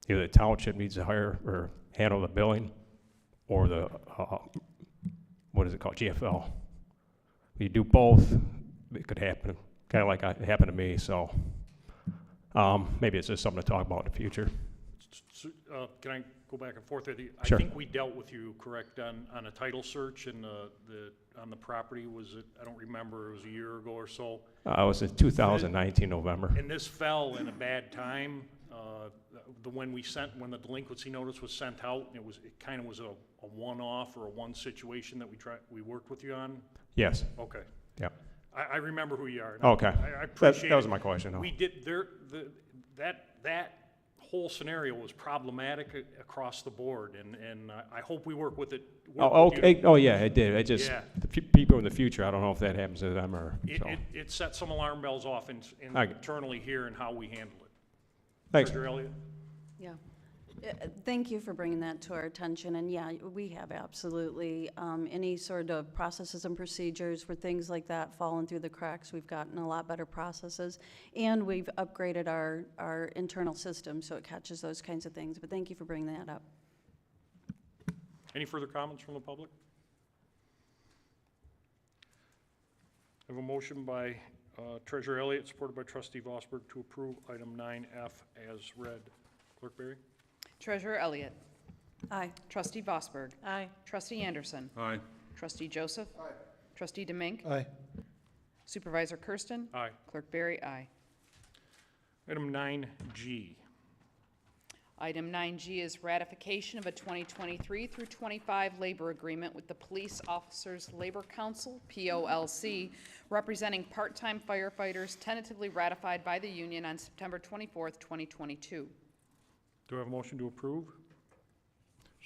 either the township needs to hire or handle the billing, or the, what is it called, GFL. If you do both, it could happen, kind of like it happened to me, so maybe it's just something to talk about in the future. Can I go back and forth with you? Sure. I think we dealt with you, correct, on a title search and on the property, was it, I don't remember, it was a year ago or so. It was in 2019 November. And this fell in a bad time. When the delinquency notice was sent out, it kind of was a one-off or a one situation that we worked with you on? Yes. Okay. Yeah. I remember who you are. Okay. I appreciate That was it. my question. though. We did, that whole scenario was problematic across the board, and I hope we work with it. Oh, okay, oh, yeah, it did. It just, Yeah. the people in the future, I don't know if that happens to them or, so. It set some alarm bells off internally here and how we handle it. Thanks. Treasurer Elliott? Yeah. Thank you for bringing that to our attention, and yeah, we have absolutely, any sort of processes and procedures where things like that falling through the cracks, we've gotten a lot better processes, and we've upgraded our internal system so it catches those kinds of things, but thank you for bringing that up. Any further comments from the public? I have a motion by Treasurer Elliott, supported by Trustee Vosberg, to approve item 9F as read. Clerk Berry? Treasurer Elliott. Aye. Trustee Vosberg. Aye. Trustee Anderson. Aye. Trustee Joseph. Aye. Trustee Demink. Aye. Supervisor Kersten. Aye. Clerk Berry, aye. Item 9G. Item 9G is ratification of a 2023 through 25 labor agreement with the Police Officers Labor Council, POLC, representing part-time firefighters, tentatively ratified by the union on September 24th, 2022. Do I have a motion to approve?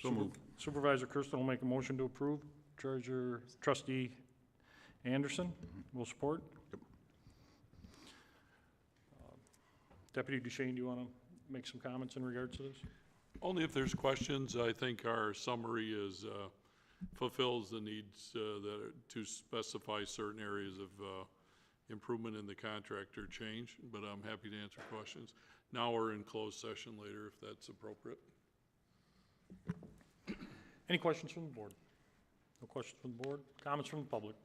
So moved. Supervisor Kersten will make a motion to approve. Trustee Anderson will support. Deputy Duchesne, do you want to make some comments in regards to this? Only if there's questions. I think our summary is, fulfills the needs to specify certain areas of improvement in the contract or change, but I'm happy to answer questions now or in closed session later if that's appropriate. Any questions from the board? No questions from the board? Comments from the public?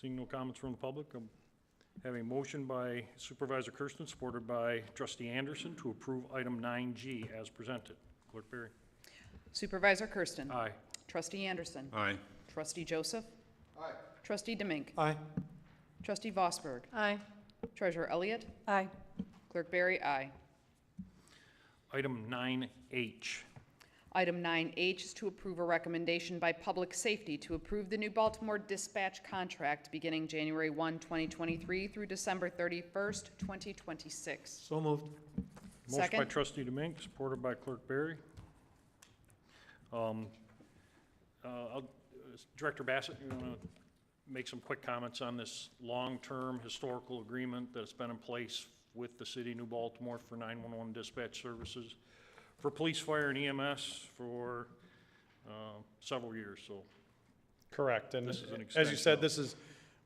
Seeing no comments from the public, I'm having a motion by Supervisor Kersten, supported by Trustee Anderson, to approve item 9G as presented. Clerk Berry? Supervisor Kersten. Aye. Trustee Anderson. Aye. Trustee Joseph. Aye. Trustee Demink. Aye. Trustee Vosberg. Aye. Treasurer Elliott. Aye. Clerk Berry, aye. Item 9H. Item 9H is to approve a recommendation by Public Safety to approve the New Baltimore dispatch contract beginning January 1, 2023 through December 31st, 2026. So moved. Motion by Second. Trustee Demink, supported by Clerk Berry. Director Bassett, you want to make some quick comments on this long-term historical agreement that's been in place with the city of New Baltimore for 911 dispatch services for police, fire, and EMS for several years, so. Correct, and This is an as you extension said, of- this is,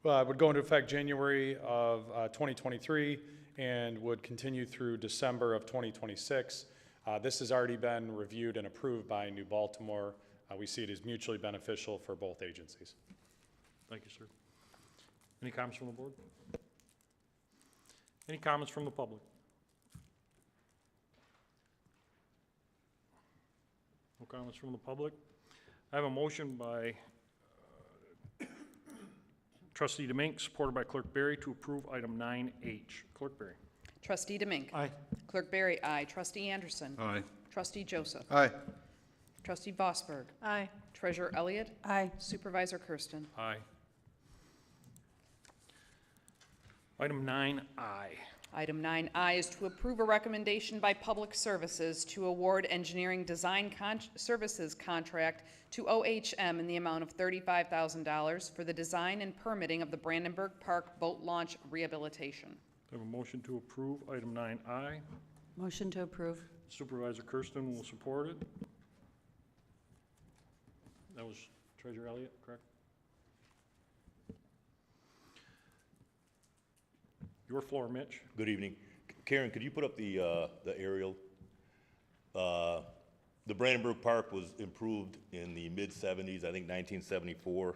would go into effect January of 2023 and would continue through December of 2026. This has already been reviewed and approved by New Baltimore. We see it as mutually beneficial for both agencies. Thank you, sir. Any comments from the board? Any comments from the public? No comments from the public. I have a motion by Trustee Demink, supported by Clerk Berry, to approve item 9H. Clerk Berry? Trustee Demink. Aye. Clerk Berry, aye. Trustee Anderson. Aye. Trustee Joseph. Aye. Trustee Vosberg. Aye. Treasurer Elliott. Aye. Supervisor Kersten. Aye. Item 9I. Item 9I is to approve a recommendation by Public Services to award engineering design services contract to OHM in the amount of $35,000 for the design and permitting of the Brandenburg Park Boat Launch Rehabilitation. I have a motion to approve item 9I. Motion to approve. Supervisor Kersten will support it. That was Treasurer Elliott, correct? Your floor, Mitch. Good evening. Karen, could you put up the aerial? The Brandenburg Park was improved in the mid-'70s, I think 1974.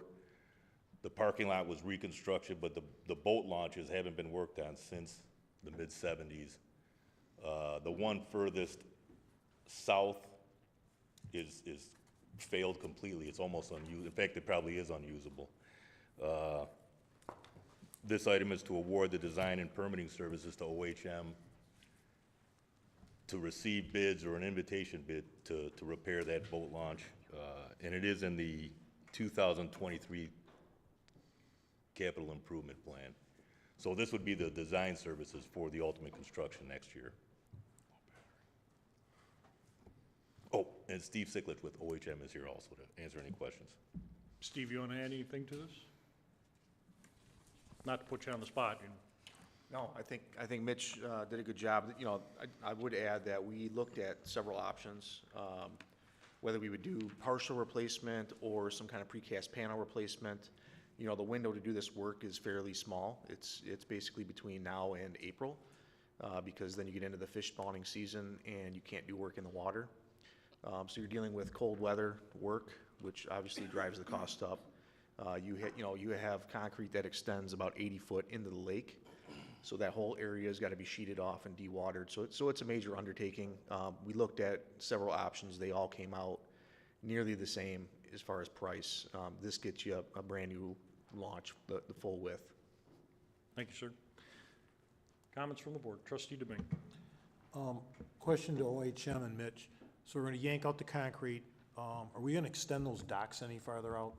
The parking lot was reconstructed, but the boat launches haven't been worked on since the mid-'70s. The one furthest south is failed completely. It's almost unusable. In fact, it probably is unusable. This item is to award the design and permitting services to OHM to receive bids or an invitation bid to repair that boat launch. And it is in the 2023 capital improvement plan. So this would be the design services for the ultimate construction next year. Oh, and Steve Sicklich with OHM is here also to answer any questions. Steve, you want to add anything to this? Not to put you on the spot, you know. No, I think Mitch did a good job. You know, I would add that we looked at several options, whether we would do partial replacement or some kind of precast panel replacement. You know, the window to do this work is fairly small. It's basically between now and April, because then you get into the fish spawning season and you can't do work in the water. So you're dealing with cold weather work, which obviously drives the cost up. You have concrete that extends about 80 foot into the lake. So that whole area has got to be sheeted off and dewatered. So it's a major undertaking. We looked at several options. They all came out nearly the same as far as price. This gets you a brand new launch, the full width. Thank you, sir. Comments from the board. Trustee DeBing. Question to OHM and Mitch. So we're going to yank out the concrete. Are we going to extend those docks any farther out?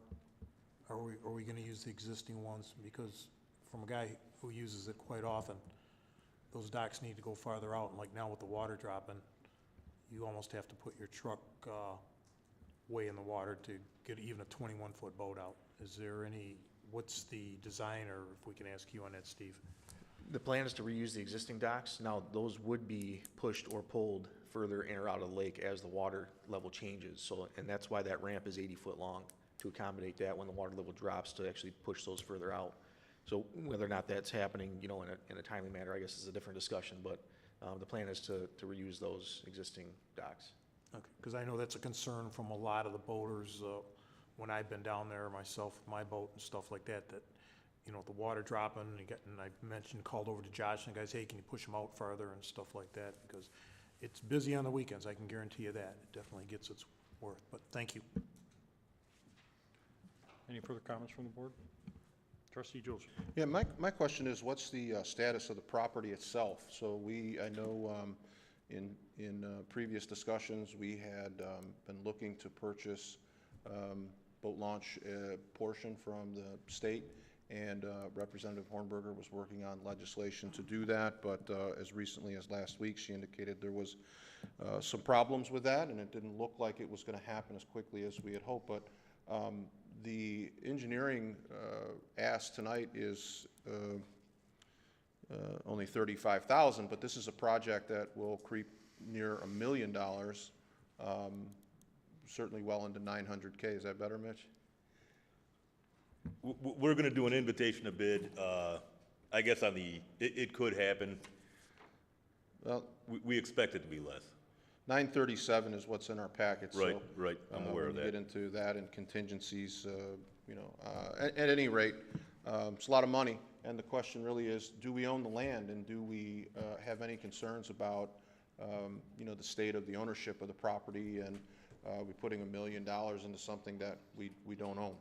Are we going to use the existing ones? Because from a guy who uses it quite often, those docks need to go farther out. And like now with the water dropping, you almost have to put your truck way in the water to get even a 21-foot boat out. Is there what's the design, or if we can ask you on that, Steve? The plan is to reuse the existing docks. Now, those would be pushed or pulled further in or out of the lake as the water level changes. So, and that's why that ramp is 80 foot long, to accommodate that when the water level drops, to actually push those further out. So whether or not that's happening, you know, in a timely manner, I guess is a different discussion, but the plan is to reuse those existing docks. Okay, because I know that's a concern from a lot of the boaters when I've been down there myself with my boat and stuff like that, you know, the water dropping, and I mentioned, called over to Josh, and the guys, hey, can you push them out farther and stuff like that, because it's busy on the weekends, I can guarantee you that. It definitely gets its worth, but thank you. Any further comments from the board? Trustee Joseph. Yeah, my question is, what's the status of the property itself? So I know in previous discussions, we had been looking to purchase boat launch portion from the state, and Representative Hornberger was working on legislation to do that, but as recently as last week, she indicated there was some problems with that, and it didn't look like it was going to happen as quickly as we had hoped. But the engineering ask tonight is only $35,000, but this is a project that will creep near $1 million, certainly well into 900K. Is that better, Mitch? We're going to do an invitation to bid. I guess it could happen. Well, we expect it to be less. 937 is what's in our packet. Right, so, right. I'm aware of that. Get into that and contingencies, you know, at any rate, it's a lot of money. And the question really is, do we own the land, and do we have any concerns about, you know, the state of the ownership of the property, and we're putting $1 million into something that we don't own?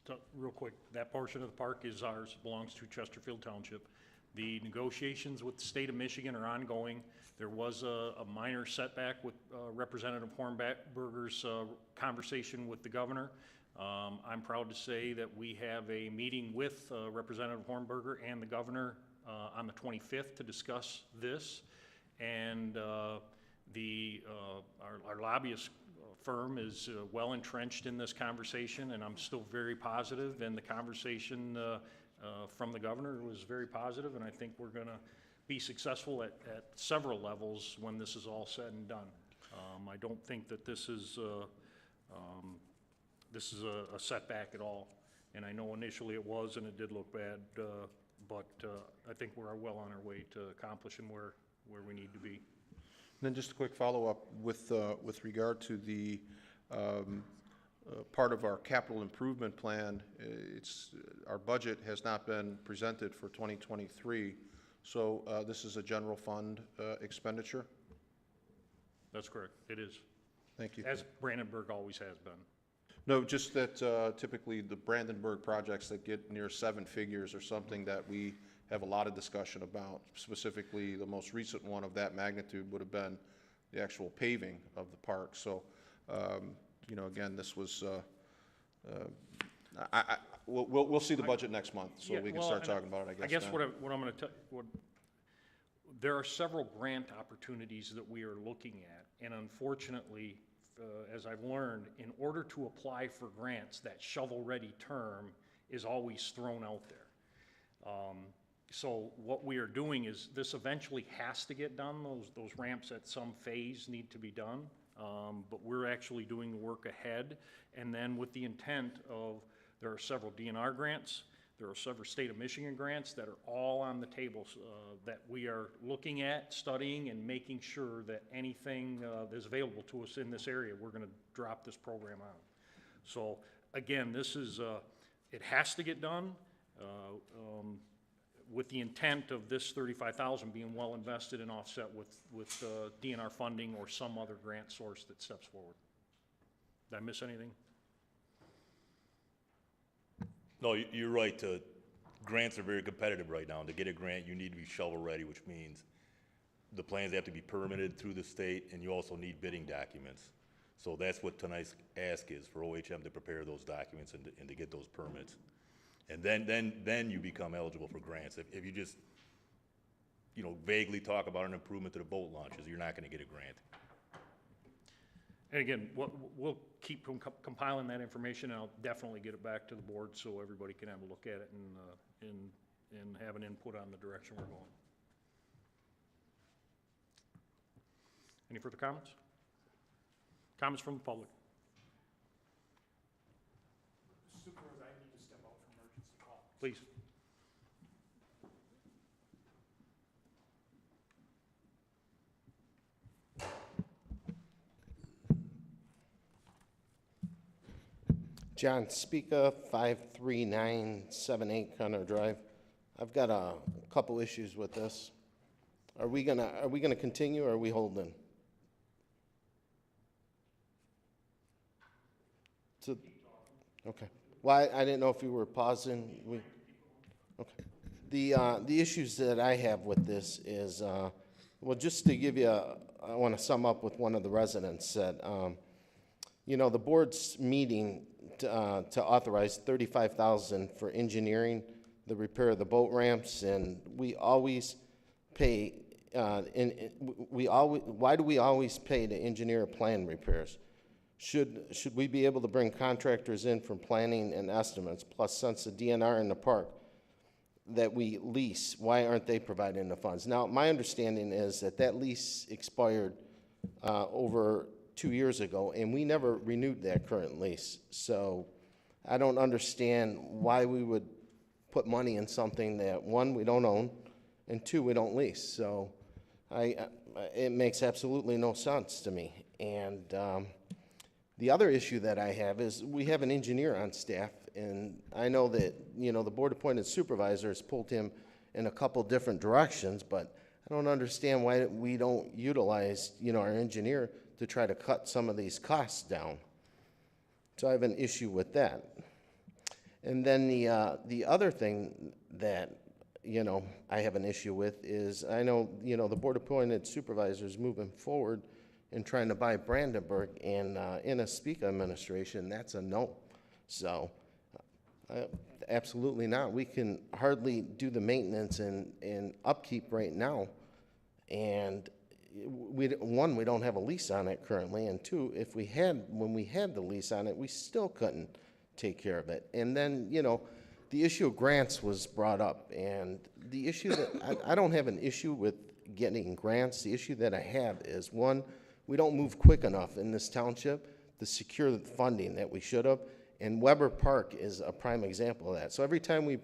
So, real quick, that portion of the park is ours, belongs to Chesterfield Township. The negotiations with the state of Michigan are ongoing. There was a minor setback with Representative Hornberger's conversation with the governor. I'm proud to say that we have a meeting with Representative Hornberger and the governor on the 25th to discuss this. And our lobbyist firm is well entrenched in this conversation, and I'm still very positive, and the conversation from the governor was very positive, and I think we're going to be successful at several levels when this is all said and done. I don't think that this is a setback at all, and I know initially it was, and it did look bad, but I think we're well on our way to accomplishing where we need to be. And then just a quick follow-up with regard to the part of our capital improvement plan. Our budget has not been presented for 2023, so this is a general fund expenditure? That's correct. It is. Thank you. As Brandenburg always has been. No, just that typically the Brandenburg projects that get near 7 figures are something that we have a lot of discussion about. Specifically, the most recent one of that magnitude would have been the actual paving of the park. So, you know, again, this was, we'll see the budget next month, so Yeah, we can well, start and talking about it, I guess. I guess then. what I'm gonna tell, there are several grant opportunities that we are looking at, and unfortunately, as I've learned, in order to apply for grants, that shovel-ready term is always thrown out there. So what we are doing is, this eventually has to get done, those ramps at some phase need to be done, but we're actually doing the work ahead, and then with the intent of, there are several DNR grants, there are several state of Michigan grants that are all on the table that we are looking at, studying, and making sure that anything that's available to us in this area, we're gonna drop this program on. So again, this is, it has to get done with the intent of this $35,000 being well invested and offset with DNR funding or some other grant source that steps forward. Did I miss anything? No, you're right. Grants are very competitive right now. To get a grant, you need to be shovel-ready, which means the plans have to be permitted through the state, and you also need bidding documents. So that's what tonight's ask is, for OHM to prepare those documents and to get those permits. And then you become eligible for grants. If you just, vaguely talk about an improvement to the boat launches, you're not gonna get a grant. And again, we'll keep compiling that information, and I'll definitely get it back to the board so everybody can have a look at it and have an input on the direction we're going. Any further comments? Comments from the public? Supervisor, I need to step out for emergency call. Please. John Speaka, 53978 Connor Drive. I've got a couple issues with this. Are we gonna continue, or are we holding? Okay. Well, I didn't know if you were pausing. Okay. The issues that I have with this is, well, just to give you I want to sum up with one of the residents said, the board's meeting to authorize $35,000 for engineering the repair of the boat ramps, and we always pay. Why do we always pay to engineer plan repairs? Should we be able to bring contractors in from planning and estimates? Plus, since the DNR in the park that we lease, why aren't they providing the funds? Now, my understanding is that lease expired over 2 years ago, and we never renewed that current lease. So I don't understand why we would put money in something that, one, we don't own, and two, we don't lease. So it makes absolutely no sense to me. And the other issue that I have is we have an engineer on staff, and I know that, the board-appointed supervisor has pulled him in a couple different directions, but I don't understand why we don't utilize, our engineer to try to cut some of these costs down. So I have an issue with that. And then the other thing that, I have an issue with is I know, the board-appointed supervisor is moving forward in trying to buy Brandenburg, and in a Speaka administration, that's a no. So absolutely not. We can hardly do the maintenance and upkeep right now, and we don't have a lease on it currently, and two, when we had the lease on it, we still couldn't take care of it. And then, the issue of grants was brought up, and the issue that I don't have an issue with getting grants. The issue that I have is, one, we don't move quick enough in this township to secure the funding that we should have, and Weber Park is a prime example of that. So every time we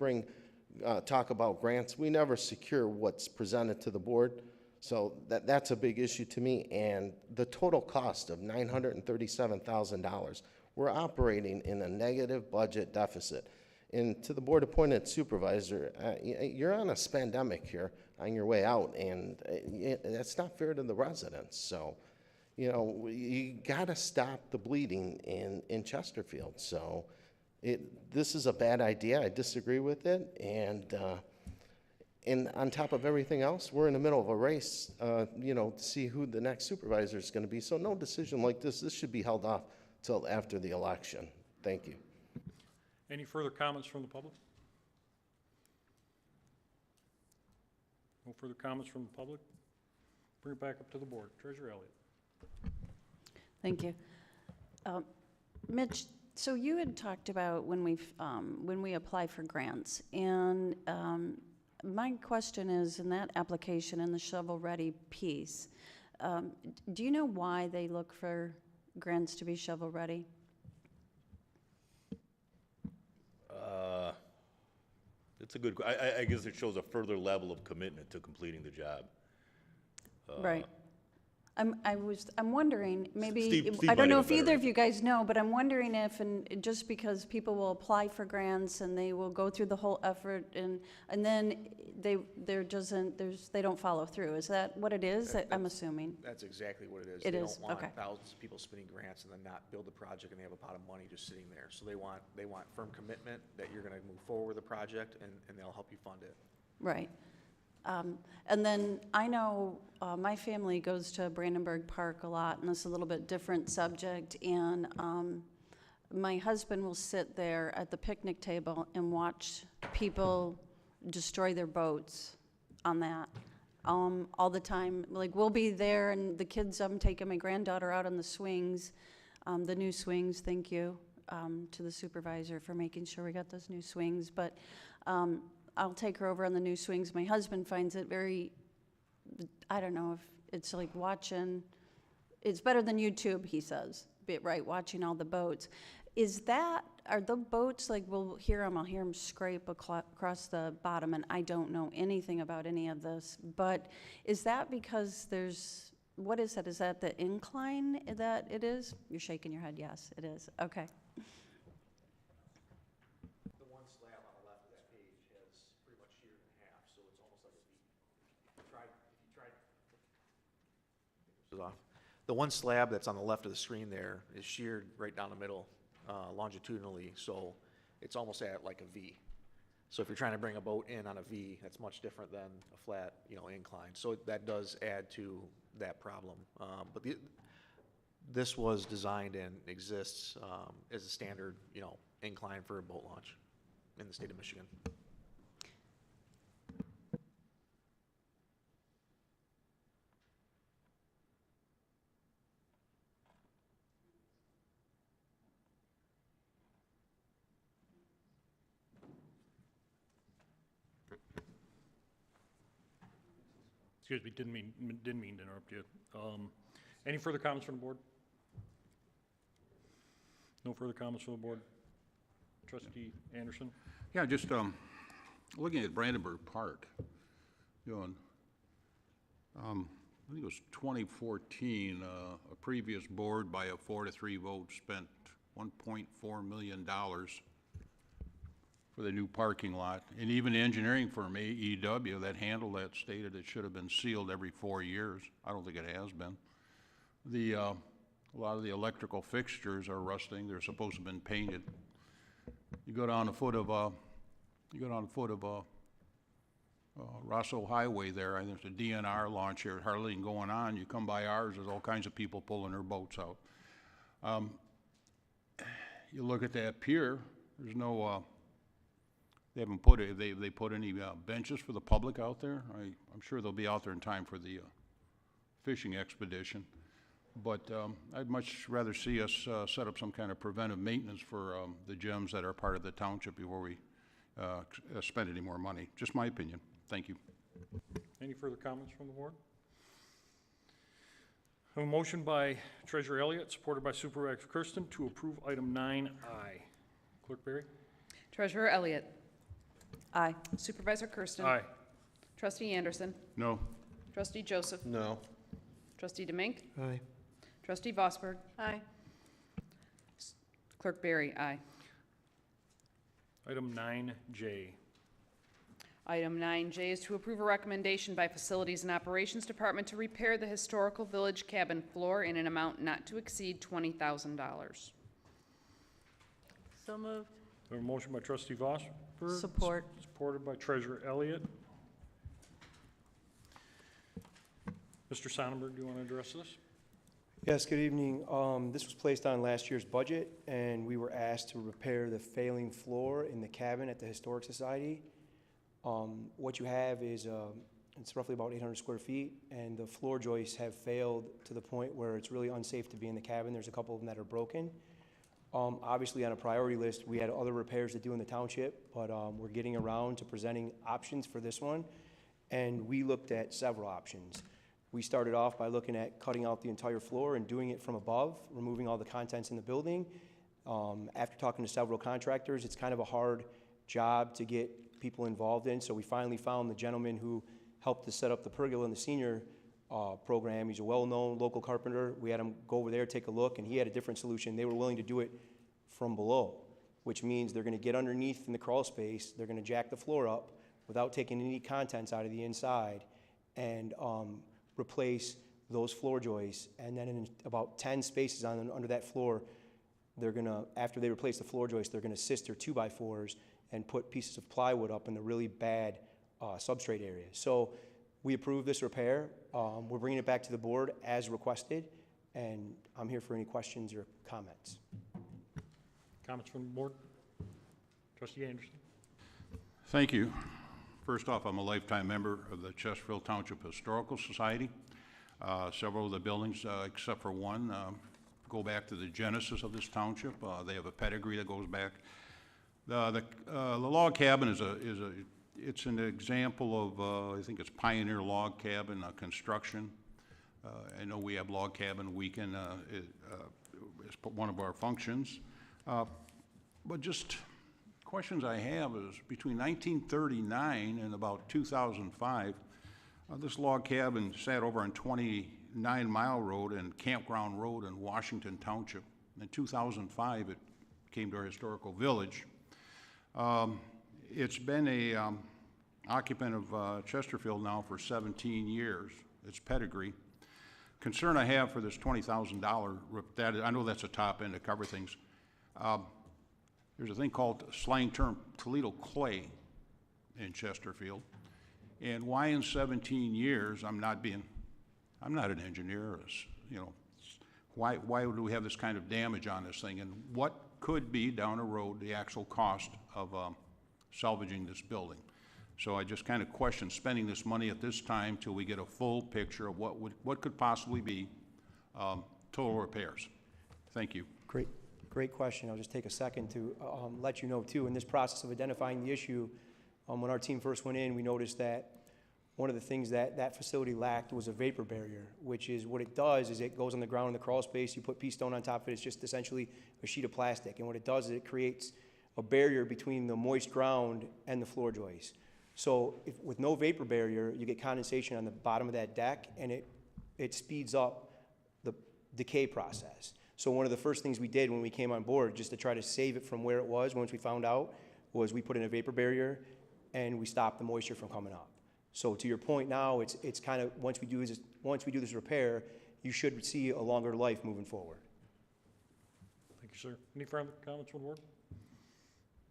talk about grants, we never secure what's presented to the board. So that's a big issue to me, and the total cost of $937,000. We're operating in a negative budget deficit. And to the board-appointed supervisor, you're on a spendemic here on your way out, and that's not fair to the residents. So, you got to stop the bleeding in Chesterfield. So this is a bad idea. I disagree with it. And on top of everything else, we're in the middle of a race, to see who the next supervisor is going to be. So no decision like this should be held off till after the election. Thank you. Any further comments from the public? No further comments from the public? Bring it back up to the board. Treasurer Elliott. Thank you. Mitch, so you had talked about when we apply for grants, and my question is, in that application, in the shovel-ready piece, do you know why they look for grants to be shovel-ready? It's a good, I guess it shows a further level of commitment to completing the job. Right. I'm wondering, maybe, Steve I don't might know have if a better either of you guys know, but I'm wondering if, and just because people will apply for grants and they will go through the whole effort and then they don't follow through. Is that what it is? I'm assuming. That's exactly what it is. It They is, don't want okay. thousands of people spending grants and then not build the project and they have a pot of money just sitting there. So they want firm commitment that you're gonna move forward with the project and they'll help you fund it. Right. And then I know my family goes to Brandenburg Park a lot, and it's a little bit different subject. And my husband will sit there at the picnic table and watch people destroy their boats on that all the time. Like, we'll be there, and the kids, I'm taking my granddaughter out on the swings, the new swings. Thank you to the supervisor for making sure we got those new swings. But I'll take her over on the new swings. My husband finds it very, I don't know if it's like watching, it's better than YouTube, he says, right, watching all the boats. Are the boats, like, I'll hear them scrape across the bottom, and I don't know anything about any of this, but is that because what is that? Is that the incline that it is? You're shaking your head, yes, it is, okay. The one slab that's on the left of the screen there is sheared right down the middle, longitudinally, so it's almost at like a V. So if you're trying to bring a boat in on a V, that's much different than a flat, incline. So that does add to that problem. But this was designed and exists as a standard, incline for a boat launch in the state of Michigan. Excuse me, didn't mean to interrupt you. Any further comments from the board? No further comments from the board? Trustee Anderson? Yeah, just looking at Brandenburg Park, I think it was 2014, a previous board by a 4-3 vote spent $1.4 million for the new parking lot. And even the engineering firm, AEW, that handled that stated it should have been sealed every 4 years. I don't think it has been. A lot of the electrical fixtures are rusting. They're supposed to have been painted. You go down the foot of Rosso Highway there, and there's a DNR launch here, hardly anything going on. You come by ours, there's all kinds of people pulling their boats out. You look at that pier, there's no, they haven't put they put any benches for the public out there. I'm sure they'll be out there in time for the fishing expedition. But I'd much rather see us set up some kind of preventive maintenance for the gyms that are part of the township before we spend any more money. Just my opinion. Thank you. Any further comments from the board? I have a motion by Treasurer Elliott, supported by Supervisor Kersten, to approve item 9I. Clerk Berry? Treasurer Elliott. Aye. Supervisor Kersten. Aye. Trustee Anderson. No. Trustee Joseph. No. Trustee Demink. Aye. Trustee Vosberg. Aye. Clerk Berry, aye. Item 9J. Item 9J is to approve a recommendation by Facilities and Operations Department to repair the historical village cabin floor in an amount not to exceed $20,000. So moved. We have a motion by Trustee Vosberg. Support. Supported by Treasurer Elliott. Mr. Sonnenberg, do you want to address this? Yes, good evening. This was placed on last year's budget, and we were asked to repair the failing floor in the cabin at the Historic Society. What you have is, it's roughly about 800 square feet, and the floor joists have failed to the point where it's really unsafe to be in the cabin. There's a couple of them that are broken. Obviously, on a priority list, we had other repairs to do in the township, but we're getting around to presenting options for this one, and we looked at several options. We started off by looking at cutting out the entire floor and doing it from above, removing all the contents in the building. After talking to several contractors, it's kind of a hard job to get people involved in, so we finally found the gentleman who helped to set up the pergola in the senior program. He's a well-known local carpenter. We had him go over there, take a look, and he had a different solution. They were willing to do it from below, which means they're gonna get underneath in the crawl space, they're gonna jack the floor up without taking any contents out of the inside, and replace those floor joists, and then in about 10 spaces under that floor, they're gonna, after they replace the floor joists, they're gonna sister 2x4s and put pieces of plywood up in the really bad substrate areas. So we approved this repair. We're bringing it back to the board as requested, and I'm here for any questions or comments. Comments from the board? Trustee Anderson? Thank you. First off, I'm a lifetime member of the Chesterfield Township Historical Society. Several of the buildings, except for one, go back to the genesis of this township. They have a pedigree that goes back. The log cabin it's an example of, I think it's pioneer log cabin construction. I know we have log cabin weekend as one of our functions. But just questions I have is between 1939 and about 2005, this log cabin sat over on 29 Mile Road and Campground Road in Washington Township. In 2005, it came to our historical village. It's been a occupant of Chesterfield now for 17 years, its pedigree. Concern I have for this $20,000, I know that's a top end to cover things. There's a thing called slang term Toledo clay in Chesterfield. And why in 17 years, I'm not an engineer, you know, why do we have this kind of damage on this thing? And what could be down the road the actual cost of salvaging this building? So I just kind of question spending this money at this time till we get a full picture of what could possibly be total repairs. Thank you. Great question. I'll just take a second to let you know, too, in this process of identifying the issue, when our team first went in, we noticed that one of the things that facility lacked was a vapor barrier, which is what it does is it goes on the ground in the crawl space, you put pea stone on top of it, it's just essentially a sheet of plastic. And what it does is it creates a barrier between the moist ground and the floor joist. So with no vapor barrier, you get condensation on the bottom of that deck, and it speeds up the decay process. So one of the first things we did when we came on board, just to try to save it from where it was once we found out, was we put in a vapor barrier and we stopped the moisture from coming up. So to your point now, it's kind of, once we do this repair, you should see a longer life moving forward. Thank you, sir. Any further comments from the board?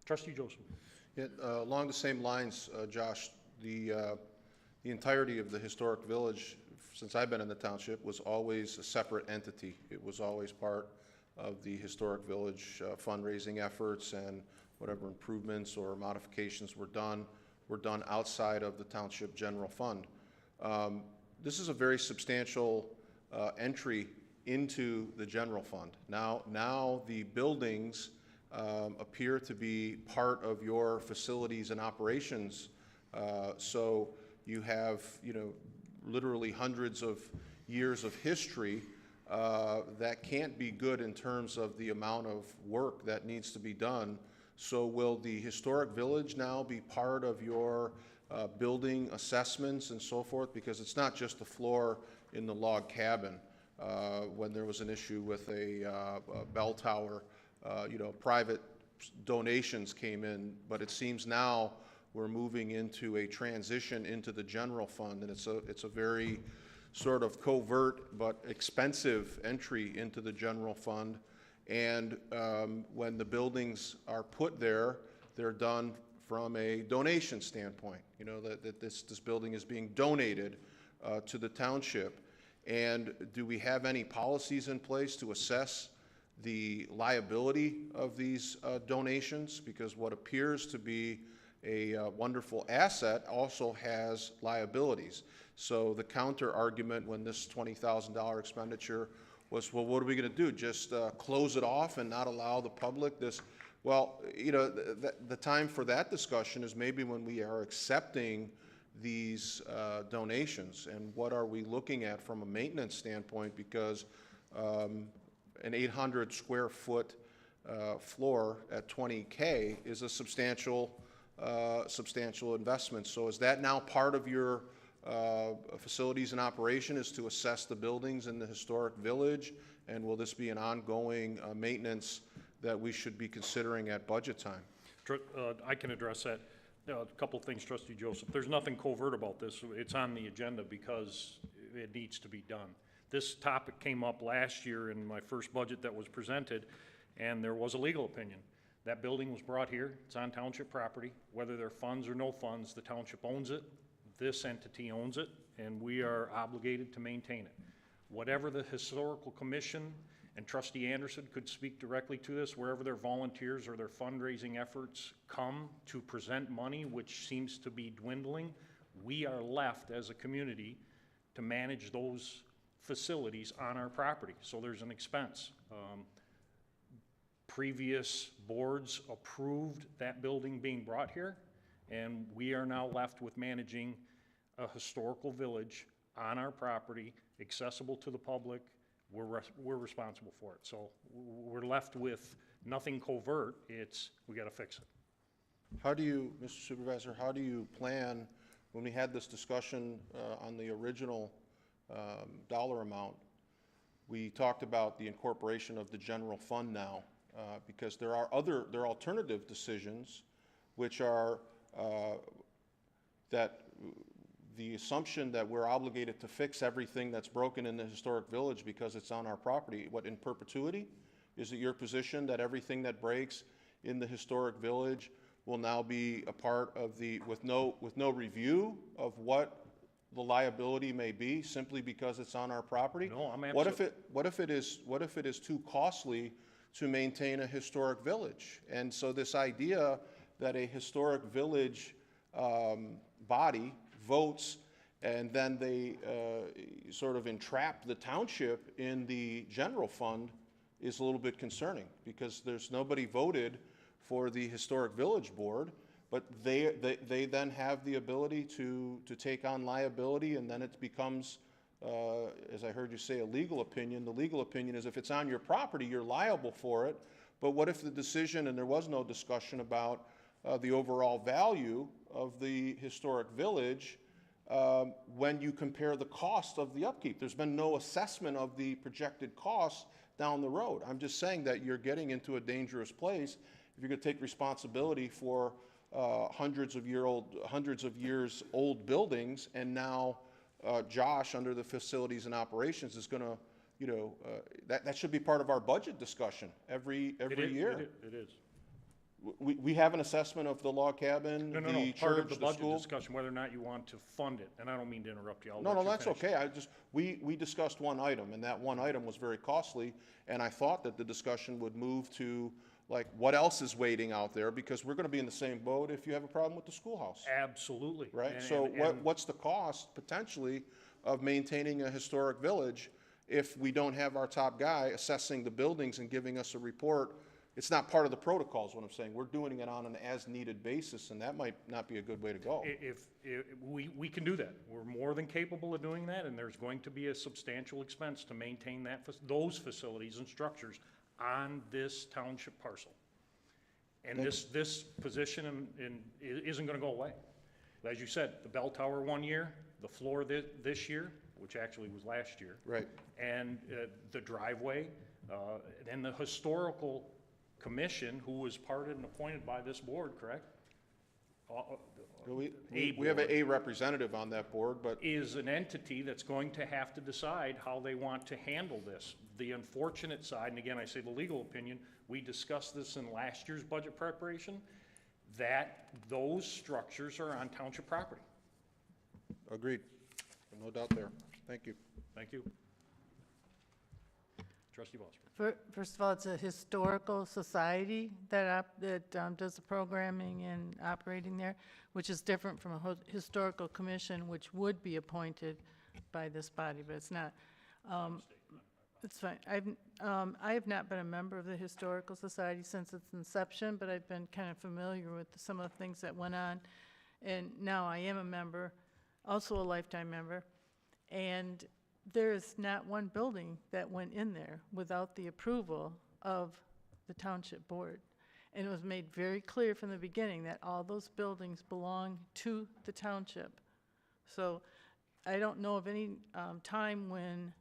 Trustee Joseph. Yeah, along the same lines, Josh, the entirety of the historic village, since I've been in the township, was always a separate entity. It was always part of the historic village fundraising efforts, and whatever improvements or modifications were done outside of the township general fund. This is a very substantial entry into the general fund. Now the buildings appear to be part of your facilities and operations. So you have, literally hundreds of years of history that can't be good in terms of the amount of work that needs to be done. So will the historic village now be part of your building assessments and so forth? Because it's not just the floor in the log cabin. When there was an issue with a bell tower, private donations came in, but it seems now we're moving into a transition into the general fund, and it's a very sort of covert but expensive entry into the general fund. And when the buildings are put there, they're done from a donation standpoint. That this building is being donated to the township. And do we have any policies in place to assess the liability of these donations? Because what appears to be a wonderful asset also has liabilities. So the counter argument when this $20,000 expenditure was, well, what are we going to do? Just close it off and not allow the public this? Well, you know, the time for that discussion is maybe when we are accepting these donations, and what are we looking at from a maintenance standpoint, because an 800 square foot floor at $20K is a substantial investment. So is that now part of your facilities and operation, is to assess the buildings in the historic village? And will this be an ongoing maintenance that we should be considering at budget time? I can address that. A couple of things, Trustee Joseph. There's nothing covert about this. It's on the agenda because it needs to be done. This topic came up last year in my first budget that was presented, and there was a legal opinion. That building was brought here. It's on township property. Whether there are funds or no funds, the township owns it. This entity owns it, and we are obligated to maintain it. Whatever the Historical Commission, and Trustee Anderson could speak directly to this, wherever their volunteers or their fundraising efforts come to present money, which seems to be dwindling, we are left as a community to manage those facilities on our property. So there's an expense. Previous boards approved that building being brought here, and we are now left with managing a historical village on our property, accessible to the public. We're responsible for it. So we're left with nothing covert. It's, we got to fix it. How do you, Mr. Supervisor, how do you plan, when we had this discussion on the original dollar amount, we talked about the incorporation of the general fund now, because there are alternative decisions which are that the assumption that we're obligated to fix everything that's broken in the historic village because it's on our property, what, in perpetuity? Is it your position that everything that breaks in the historic village will now be a part of the, with no review of what the liability may be, simply because it's on our property? No, I'm absolutely. What if it is too costly to maintain a historic village? And so this idea that a historic village body votes and then they sort of entrap the township in the general fund is a little bit concerning, because there's nobody voted for the historic village board, but they then have the ability to take on liability, and then it becomes, as I heard you say, a legal opinion. The legal opinion is if it's on your property, you're liable for it. But what if the decision, and there was no discussion about the overall value of the historic village when you compare the cost of the upkeep? There's been no assessment of the projected costs down the road. I'm just saying that you're getting into a dangerous place if you're going to take responsibility for hundreds of years old buildings, and now Josh, under the facilities and operations, is going to, you know, that should be part of our budget discussion every year. It is. We have an assessment of the log cabin, No, the part of church, the the budget school. discussion, whether or not you want to fund it, and I don't mean to interrupt you. No, that's okay. We discussed one item, and that one item was very costly, and I thought that the discussion would move to, like, what else is waiting out there, because we're going to be in the same boat if you have a problem with the schoolhouse. Absolutely. Right? So what's the cost, potentially, of maintaining a historic village if we don't have our top guy assessing the buildings and giving us a report? It's not part of the protocol is what I'm saying. We're doing it on an as-needed basis, and that might not be a good way to go. If we can do that. We're more than capable of doing that, and there's going to be a substantial expense to maintain those facilities and structures on this township parcel. And this position isn't going to go away. As you said, the bell tower 1 year, the floor this year, which actually was last year. Right. And the driveway, and the historical commission, who was part and appointed by this board, correct? We have a representative on that board, but is an entity that's going to have to decide how they want to handle this. The unfortunate side, and again, I say the legal opinion, we discussed this in last year's budget preparation, that those structures are on township property. agreed. No doubt there. Thank you. Thank you. Trustee Vosper. First of all, it's a historical society that does the programming and operating there, which is different from a historical commission, which would be appointed by this body, but it's not. It's fine. I have not been a member of the Historical Society since its inception, but I've been kind of familiar with some of the things that went on. And now I am a member, also a lifetime member. And there is not one building that went in there without the approval of the Township Board. And it was made very clear from the beginning that all those buildings belong to the Township. So I don't know of any time when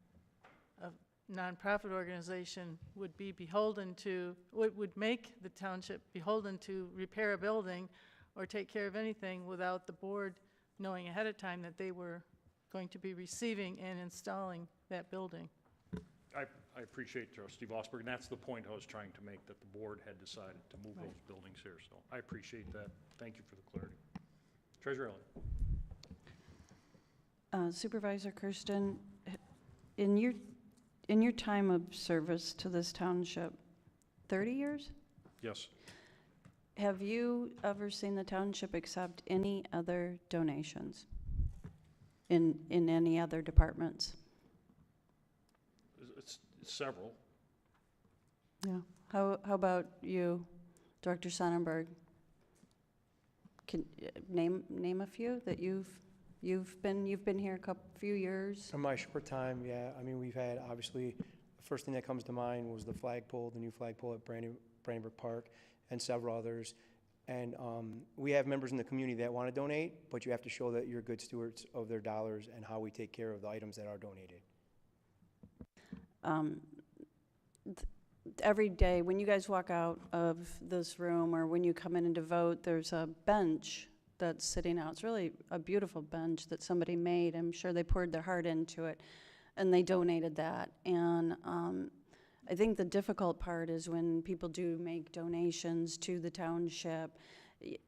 a nonprofit organization would be beholden to, would make the Township beholden to repair a building or take care of anything without the board knowing ahead of time that they were going to be receiving and installing that building. I appreciate Trustee Vosberg, and that's the point I was trying to make, that the board had decided to move those buildings here, so I appreciate that. Thank you for the clarity. Treasurer Elliott. Supervisor Kersten, in your time of service to this township, 30 years? Yes. Have you ever seen the township accept any other donations in any other departments? It's several. Yeah. How about you, Director Sonnenberg? Can name a few that you've been here a few years? In my short time, yeah. I mean, we've had, obviously, the first thing that comes to mind was the flagpole, the new flagpole at Brandenburg Park, and several others. And we have members in the community that want to donate, but you have to show that you're good stewards of their dollars and how we take care of the items that are donated. Every day when you guys walk out of this room or when you come in to vote, there's a bench that's sitting out. It's really a beautiful bench that somebody made. I'm sure they poured their heart into it, and they donated that. And I think the difficult part is when people do make donations to the township,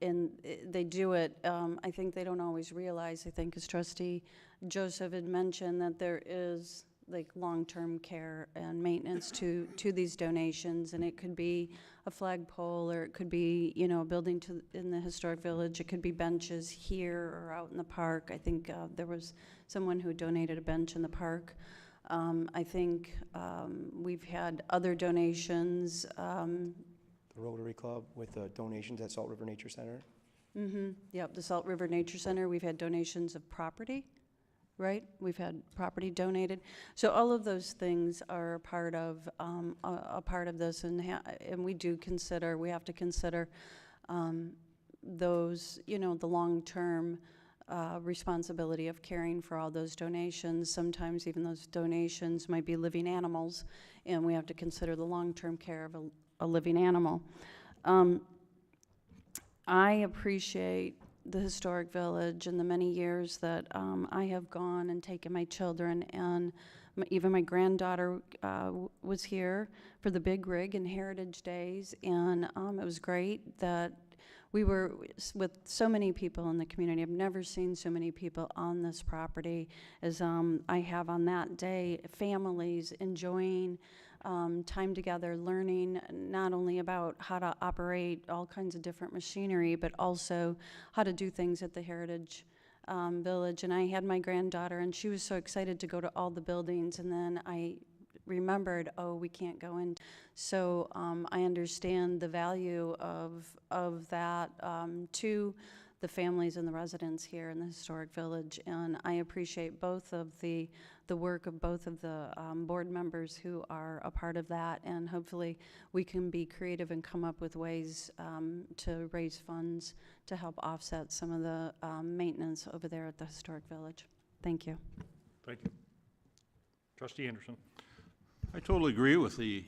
and they do it, I think they don't always realize, I think as Trustee Joseph had mentioned, that there is like long-term care and maintenance to these donations, and it could be a flagpole, or it could be, you know, a building in the historic village. It could be benches here or out in the park. I think there was someone who donated a bench in the park. I think we've had other donations. The Rotary Club with the donations at Salt River Nature Center. Yep, the Salt River Nature Center. We've had donations of property, right? We've had property donated. So all of those things are a part of this, and we do consider, we have to consider those, you know, the long-term responsibility of caring for all those donations. Sometimes even those donations might be living animals, and we have to consider the long-term care of a living animal. I appreciate the historic village and the many years that I have gone and taken my children, and even my granddaughter was here for the Big Rig and Heritage Days, and it was great that we were with so many people in the community. I've never seen so many people on this property as I have on that day, families enjoying time together, learning not only about how to operate all kinds of different machinery, but also how to do things at the Heritage Village. And I had my granddaughter, and she was so excited to go to all the buildings, and then I remembered, oh, we can't go in. So I understand the value of that to the families and the residents here in the historic village, and I appreciate both of the work of both of the board members who are a part of that, and hopefully we can be creative and come up with ways to raise funds to help offset some of the maintenance over there at the historic village. Thank you. Thank you. Trustee Anderson. I totally agree with the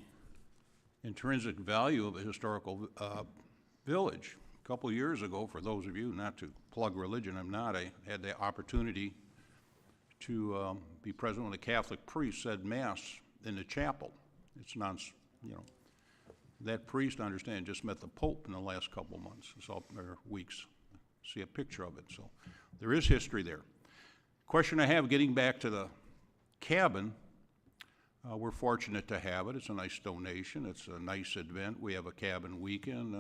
intrinsic value of a historical village. A couple years ago, for those of you, not to plug religion, I'm not, I had the opportunity to be present when a Catholic priest said Mass in the chapel. It's not, you know, that priest, I understand, just met the Pope in the last couple of months, or weeks. See a picture of it, so there is history there. Question I have, getting back to the cabin, we're fortunate to have it. It's a nice donation. It's a nice event. We have a cabin weekend.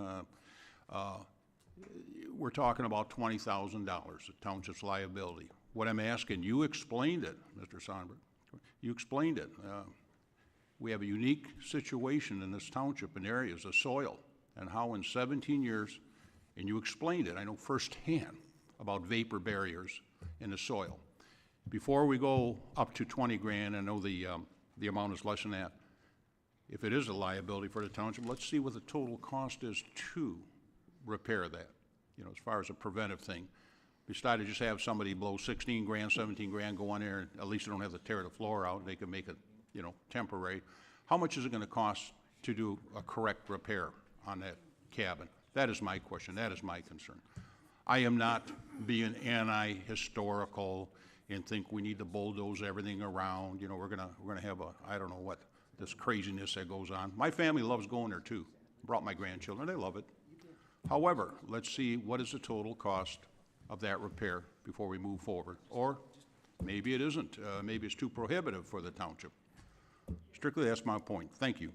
We're talking about $20,000, the township's liability. What I'm asking, you explained it, Mr. Sonberg. You explained it. We have a unique situation in this township in areas of soil and how in 17 years, and you explained it, I know firsthand, about vapor barriers in the soil. Before we go up to 20 grand, I know the amount is less than that. If it is a liability for the township, let's see what the total cost is to repair that, you know, as far as a preventive thing. Besides, just have somebody blow 16 grand, 17 grand, go on there, and at least they don't have to tear the floor out. They can make it, you know, temporary. How much is it going to cost to do a correct repair on that cabin? That is my question. That is my concern. I am not being anti-historical and think we need to bulldoze everything around. You know, we're gonna have a, I don't know what, this craziness that goes on. My family loves going there too. Brought my grandchildren, they love it. However, let's see what is the total cost of that repair before we move forward. Or maybe it isn't. Maybe it's too prohibitive for the township. Strictly, that's my point. Thank you.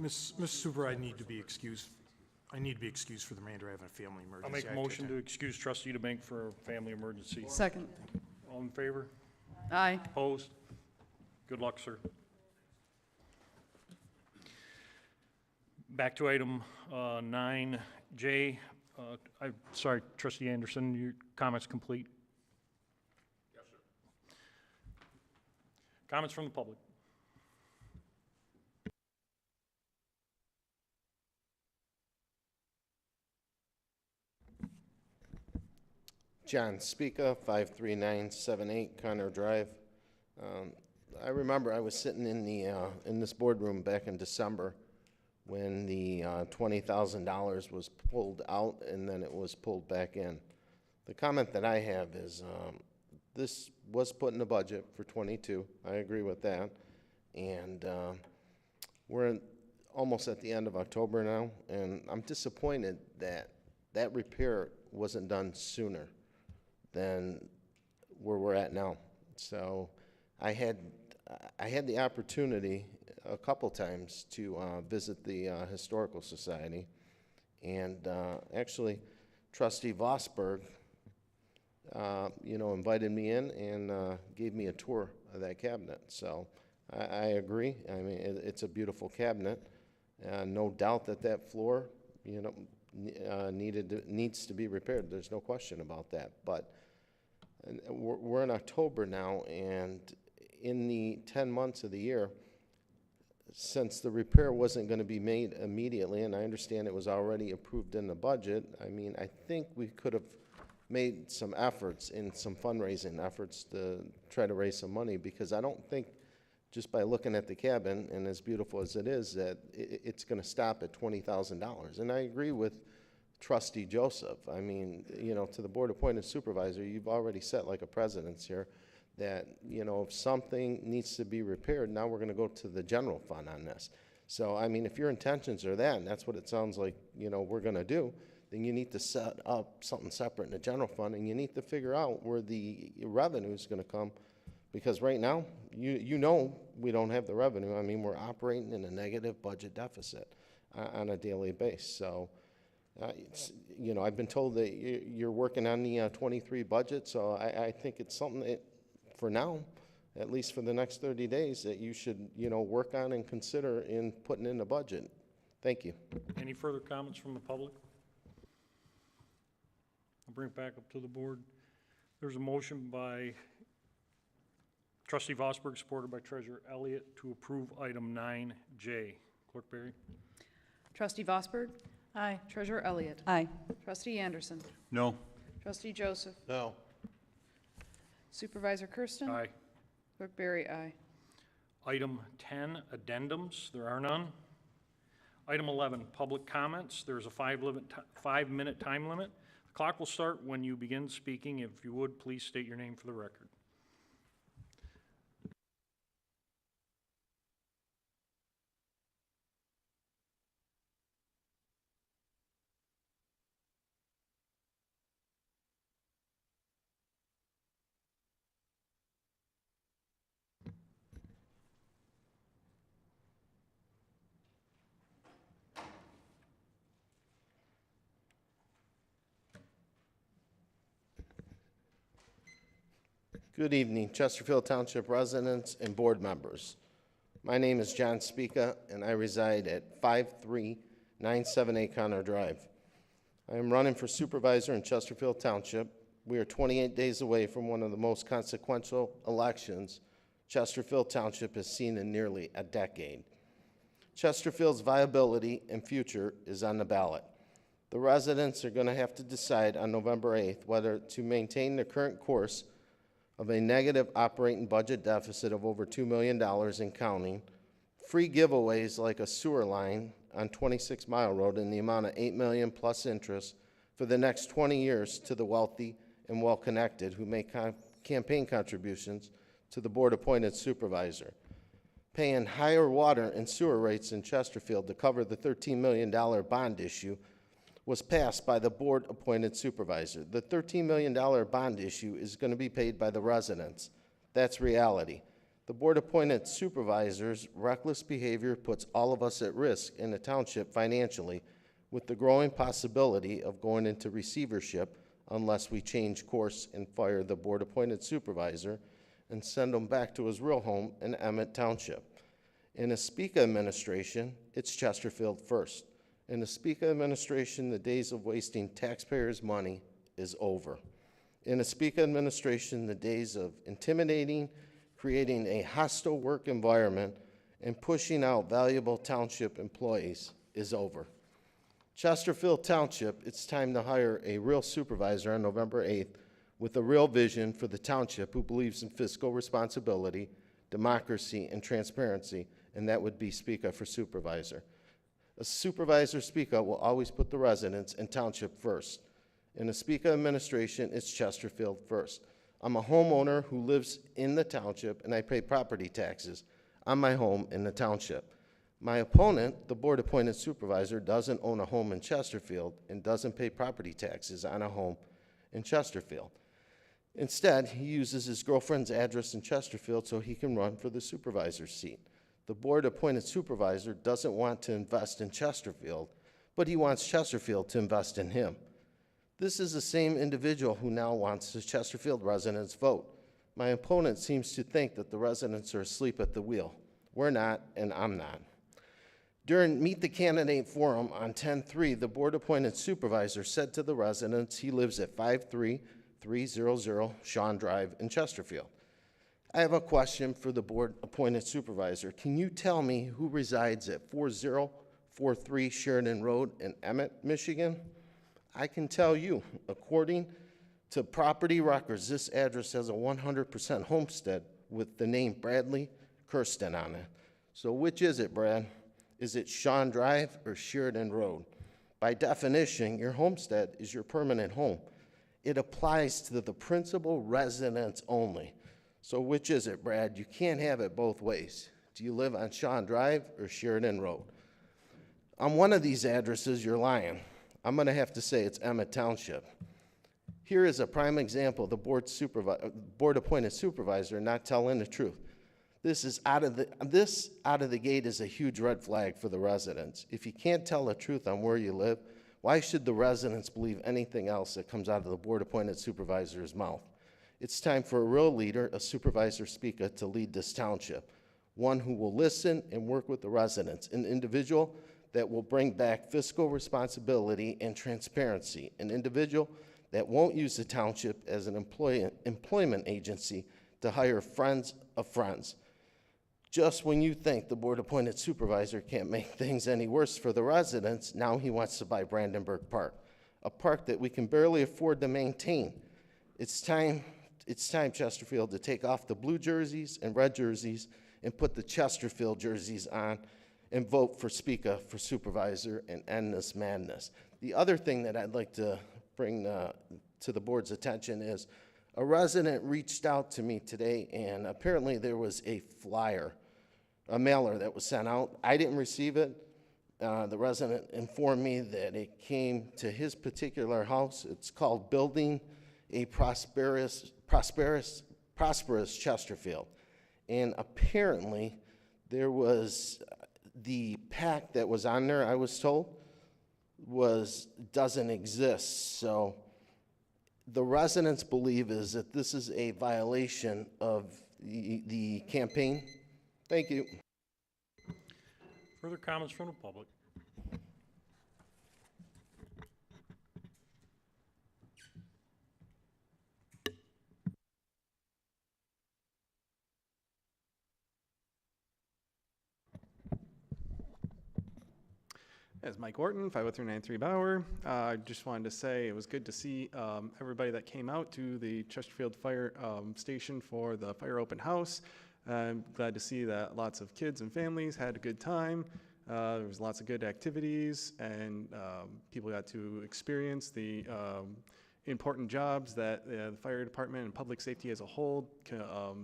Mr. Super, I need to be excused. I need to be excused for the remainder. I have a family emergency. I'll make a motion to excuse trustee DeBank for a family emergency. Second. All in favor? Aye. Opposed? Good luck, sir. Back to item 9J. I'm sorry, trustee Anderson, your comments complete? Yes, sir. Comments from the public? John Spica, 53978 Connor Drive. I remember I was sitting in this boardroom back in December when the $20,000 was pulled out and then it was pulled back in. The comment that I have is this was put in the budget for 22. I agree with that. And we're almost at the end of October now, and I'm disappointed that that repair wasn't done sooner than where we're at now. So I had the opportunity a couple times to visit the Historical Society, and actually Trustee Vosberg invited me in and gave me a tour of that cabinet. So I agree. I mean, it's a beautiful cabinet. No doubt that floor, needs to be repaired. There's no question about that. But we're in October now, and in the 10 months of the year, since the repair wasn't going to be made immediately, and I understand it was already approved in the budget, I mean, I think we could have made some efforts in some fundraising efforts to try to raise some money, because I don't think just by looking at the cabin, and as beautiful as it is, that it's going to stop at $20,000. And I agree with Trustee Joseph. I mean, to the board-appointed supervisor, you've already set like a precedence here that, if something needs to be repaired, now we're going to go to the general fund on this. So, I mean, if your intentions are that, and that's what it sounds like, we're going to do, then you need to set up something separate in the general fund, and you need to figure out where the revenue is going to come, because right now, we don't have the revenue. I mean, we're operating in a negative budget deficit on a daily basis. So, I've been told that you're working on the 23 budget, so I think it's something that, for now, at least for the next 30 days, that you should, work on and consider in putting in the budget. Thank you. Any further comments from the public? I'll bring it back up to the board. There's a motion by Trustee Vosberg, supported by Treasurer Elliott, to approve item 9J. Clerk Berry? Trustee Vosberg? Aye. Treasurer Elliott? Aye. Trustee Anderson? No. Trustee Joseph? No. Supervisor Kersten? Aye. Clerk Berry, aye. Item 10, addendums. There are none. Item 11, public comments. There's a 5-minute time limit. The clock will start when you begin speaking. If you would, please state your name for the record. Good evening, Chesterfield Township residents and board members. My name is John Spica, and I reside at 5397 Connor Drive. I am running for supervisor in Chesterfield Township. We are 28 days away from one of the most consequential elections Chesterfield Township has seen in nearly a decade. Chesterfield's viability and future is on the ballot. The residents are going to have to decide on November 8th whether to maintain the current course of a negative operating budget deficit of over $2 million and counting, free giveaways like a sewer line on 26 Mile Road in the amount of $8 million plus interest for the next 20 years to the wealthy and well-connected who make campaign contributions to the board-appointed supervisor, paying higher water and sewer rates in Chesterfield to cover the $13 million bond issue was passed by the board-appointed supervisor. The $13 million bond issue is going to be paid by the residents. That's reality. The board-appointed supervisor's reckless behavior puts all of us at risk in the township financially, with the growing possibility of going into receivership unless we change course and fire the board-appointed supervisor and send him back to his real home in Emmett Township. In a Spica administration, it's Chesterfield first. In the Spica administration, the days of wasting taxpayers' money is over. In a Spica administration, the days of intimidating, creating a hostile work environment, and pushing out valuable township employees is over. Chesterfield Township, it's time to hire a real supervisor on November 8th with a real vision for the township who believes in fiscal responsibility, democracy, and transparency, and that would be Spica for supervisor. A supervisor Spica will always put the residents and township first. In a Spica administration, it's Chesterfield first. I'm a homeowner who lives in the township, and I pay property taxes on my home in the township. My opponent, the board-appointed supervisor, doesn't own a home in Chesterfield and doesn't pay property taxes on a home in Chesterfield. Instead, he uses his girlfriend's address in Chesterfield so he can run for the supervisor's seat. The board-appointed supervisor doesn't want to invest in Chesterfield, but he wants Chesterfield to invest in him. This is the same individual who now wants the Chesterfield residents' vote. My opponent seems to think that the residents are asleep at the wheel. We're not, and I'm not. During Meet the Candidate Forum on 10/3, the board-appointed supervisor said to the residents he lives at 53300 Shawn Drive in Chesterfield. I have a question for the board-appointed supervisor. Can you tell me who resides at 4043 Sheridan Road in Emmett, Michigan? I can tell you, according to property records, this address has a 100% homestead with the name Bradley Kersten on it. So which is it, Brad? Is it Shawn Drive or Sheridan Road? By definition, your homestead is your permanent home. It applies to the principal residence only. So which is it, Brad? You can't have it both ways. Do you live on Shawn Drive or Sheridan Road? On one of these addresses, you're lying. I'm going to have to say it's Emmett Township. Here is a prime example of the board-appointed supervisor not telling the truth. This out of the gate is a huge red flag for the residents. If you can't tell the truth on where you live, why should the residents believe anything else that comes out of the board-appointed supervisor's mouth? It's time for a real leader, a supervisor Spica, to lead this township, one who will listen and work with the residents, an individual that will bring back fiscal responsibility and transparency, an individual that won't use the township as an employment agency to hire friends of friends. Just when you think the board-appointed supervisor can't make things any worse for the residents, now he wants to buy Brandenburg Park, a park that we can barely afford to maintain. It's time, Chesterfield, to take off the blue jerseys and red jerseys and put the Chesterfield jerseys on and vote for Spica for supervisor and end this madness. The other thing that I'd like to bring to the board's attention is a resident reached out to me today, and apparently there was a flyer, a mailer that was sent out. I didn't receive it. The resident informed me that it came to his particular house. It's called Building a Prosperous Chesterfield. And apparently there was the pack that was on there, I was told, doesn't exist. So the residents believe is that this is a violation of the campaign. Thank you. Further comments from the public? As Mike Orton, 50393 Bauer. I just wanted to say it was good to see everybody that came out to the Chesterfield Fire Station for the fire open house. I'm glad to see that lots of kids and families had a good time. There was lots of good activities, and people got to experience the important jobs that the fire department and public safety as a whole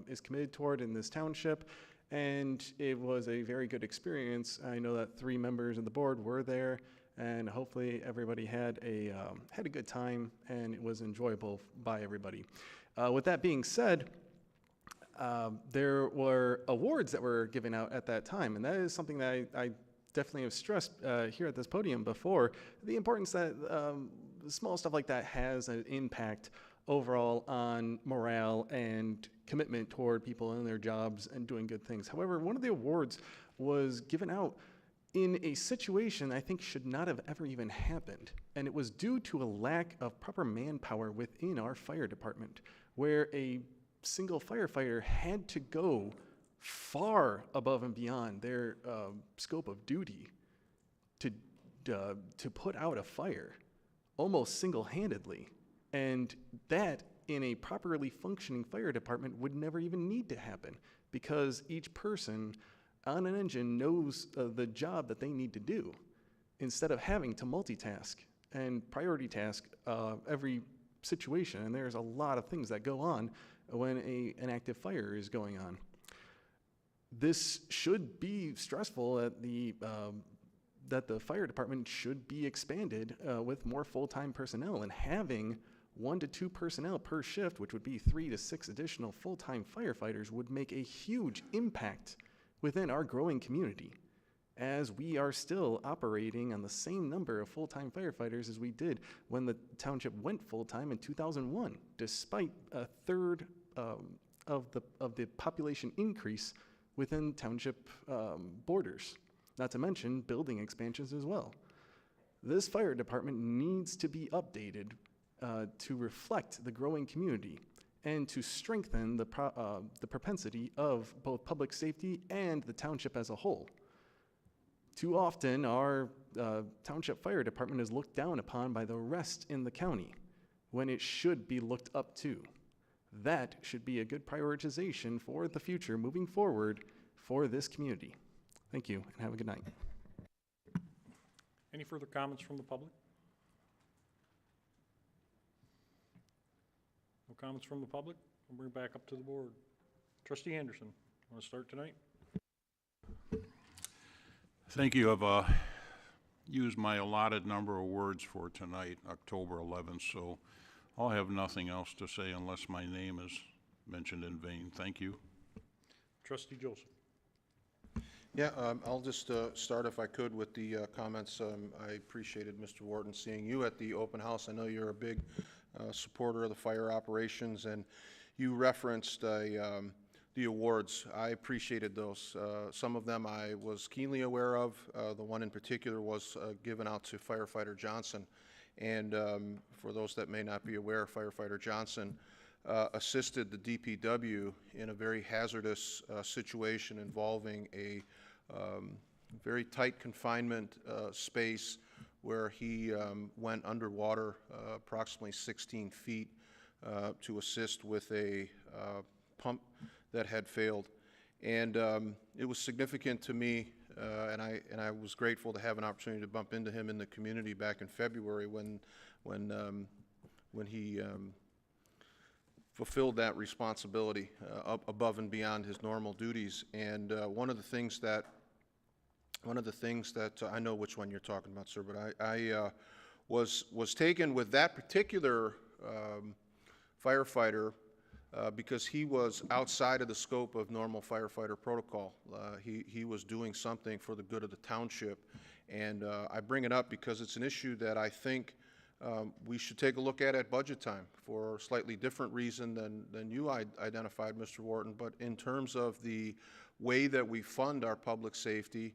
is committed toward in this township. And it was a very good experience. I know that 3 members of the board were there, and hopefully everybody had a good time, and it was enjoyable by everybody. With that being said, there were awards that were given out at that time, and that is something that I definitely have stressed here at this podium before, the importance that small stuff like that has an impact overall on morale and commitment toward people in their jobs and doing good things. However, one of the awards was given out in a situation I think should not have ever even happened. And it was due to a lack of proper manpower within our fire department, where a single firefighter had to go far above and beyond their scope of duty to put out a fire, almost single-handedly. And that, in a properly functioning fire department, would never even need to happen, because each person on an engine knows the job that they need to do, instead of having to multitask and priority task every situation. And there's a lot of things that go on when an active fire is going on. This should be stressful at that the fire department should be expanded with more full-time personnel, and having 1 to 2 personnel per shift, which would be 3 to 6 additional full-time firefighters, would make a huge impact within our growing community, as we are still operating on the same number of full-time firefighters as we did when the township went full-time in 2001, despite a third of the population increase within township borders, not to mention building expansions as well. This fire department needs to be updated to reflect the growing community and to strengthen the propensity of both public safety and the township as a whole. Too often, our township fire department is looked down upon by the rest in the county, when it should be looked up to. That should be a good prioritization for the future moving forward for this community. Thank you, and have a good night. Any further comments from the public? No comments from the public? We'll bring it back up to the board. Trustee Anderson, want to start tonight? Thank you. I've used my allotted number of words for tonight, October 11th, so I'll have nothing else to say unless my name is mentioned in vain. Thank you. Trustee Joseph. Yeah, I'll just start, if I could, with the comments. I appreciated, Mr. Wharton, seeing you at the open house. I know you're a big supporter of the fire operations, and you referenced the awards. I appreciated those. Some of them I was keenly aware of. The one in particular was given out to Firefighter Johnson. And for those that may not be aware, Firefighter Johnson assisted the DPW in a very hazardous situation involving a very tight confinement space where he went underwater approximately 16 feet to assist with a pump that had failed. And it was significant to me, and I was grateful to have an opportunity to bump into him in the community back in February when he fulfilled that responsibility above and beyond his normal duties. And one of the things that I know which one you're talking about, sir, but I was taken with that particular firefighter because he was outside of the scope of normal firefighter protocol. He was doing something for the good of the township. And I bring it up because it's an issue that I think we should take a look at budget time for a slightly different reason than you identified, Mr. Wharton. But in terms of the way that we fund our public safety,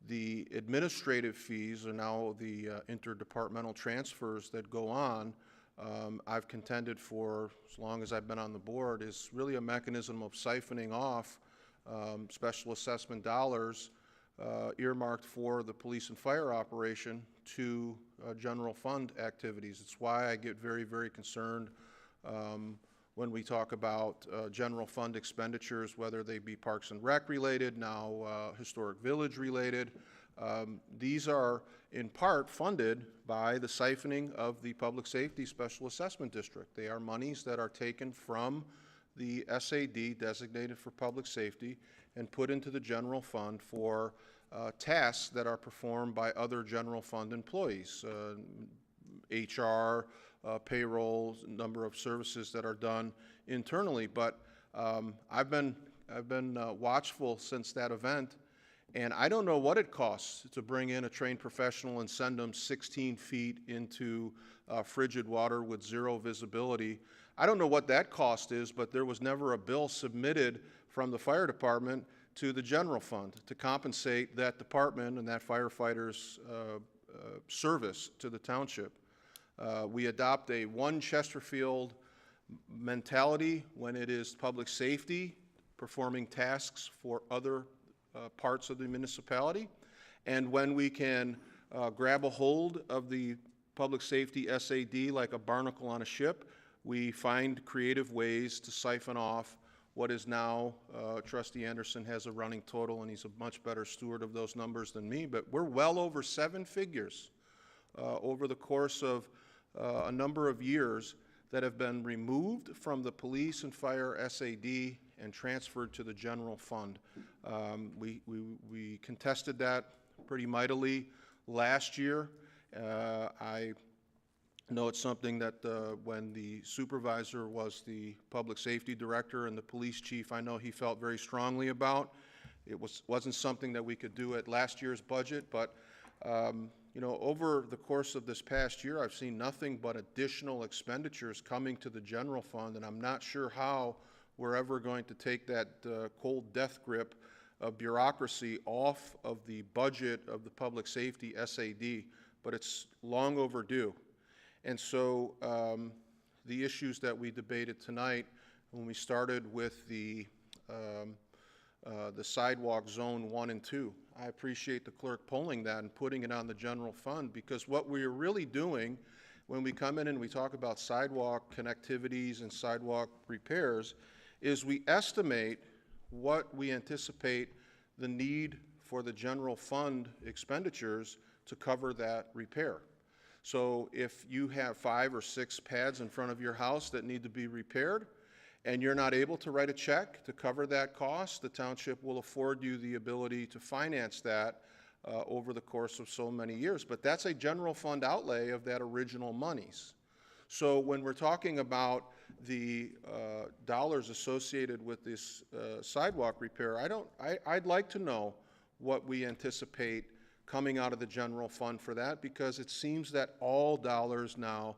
the administrative fees are now the interdepartmental transfers that go on. I've contended for as long as I've been on the board is really a mechanism of siphoning off special assessment dollars earmarked for the police and fire operation to general fund activities. It's why I get very, very concerned when we talk about general fund expenditures, whether they be Parks and Rec related, now Historic Village related. These are in part funded by the siphoning of the Public Safety Special Assessment District. They are monies that are taken from the SAD designated for public safety and put into the general fund for tasks that are performed by other general fund employees, HR, payroll, number of services that are done internally. But I've been watchful since that event, and I don't know what it costs to bring in a trained professional and send them 16 feet into frigid water with zero visibility. I don't know what that cost is, but there was never a bill submitted from the fire department to the general fund to compensate that department and that firefighter's service to the township. We adopt a one Chesterfield mentality when it is public safety performing tasks for other parts of the municipality, and when we can grab a hold of the public safety SAD like a barnacle on a ship, we find creative ways to siphon off what is now, Trustee Anderson has a running total, and he's a much better steward of those numbers than me, but we're well over 7 figures over the course of a number of years that have been removed from the police and fire SAD and transferred to the general fund. We contested that pretty mightily last year. I know it's something that when the supervisor was the public safety director and the police chief, I know he felt very strongly about. It wasn't something that we could do at last year's budget, but you know, over the course of this past year, I've seen nothing but additional expenditures coming to the general fund, and I'm not sure how we're ever going to take that cold death grip of bureaucracy off of the budget of the public safety SAD, but it's long overdue. And so the issues that we debated tonight, when we started with the sidewalk zone 1 and 2, I appreciate the clerk pulling that and putting it on the general fund, because what we're really doing when we come in and we talk about sidewalk connectivities and sidewalk repairs is we estimate what we anticipate the need for the general fund expenditures to cover that repair. So if you have 5 or 6 pads in front of your house that need to be repaired and you're not able to write a check to cover that cost, the township will afford you the ability to finance that over the course of so many years. But that's a general fund outlay of that original monies. So when we're talking about the dollars associated with this sidewalk repair, I'd like to know what we anticipate coming out of the general fund for that, because it seems that all dollars now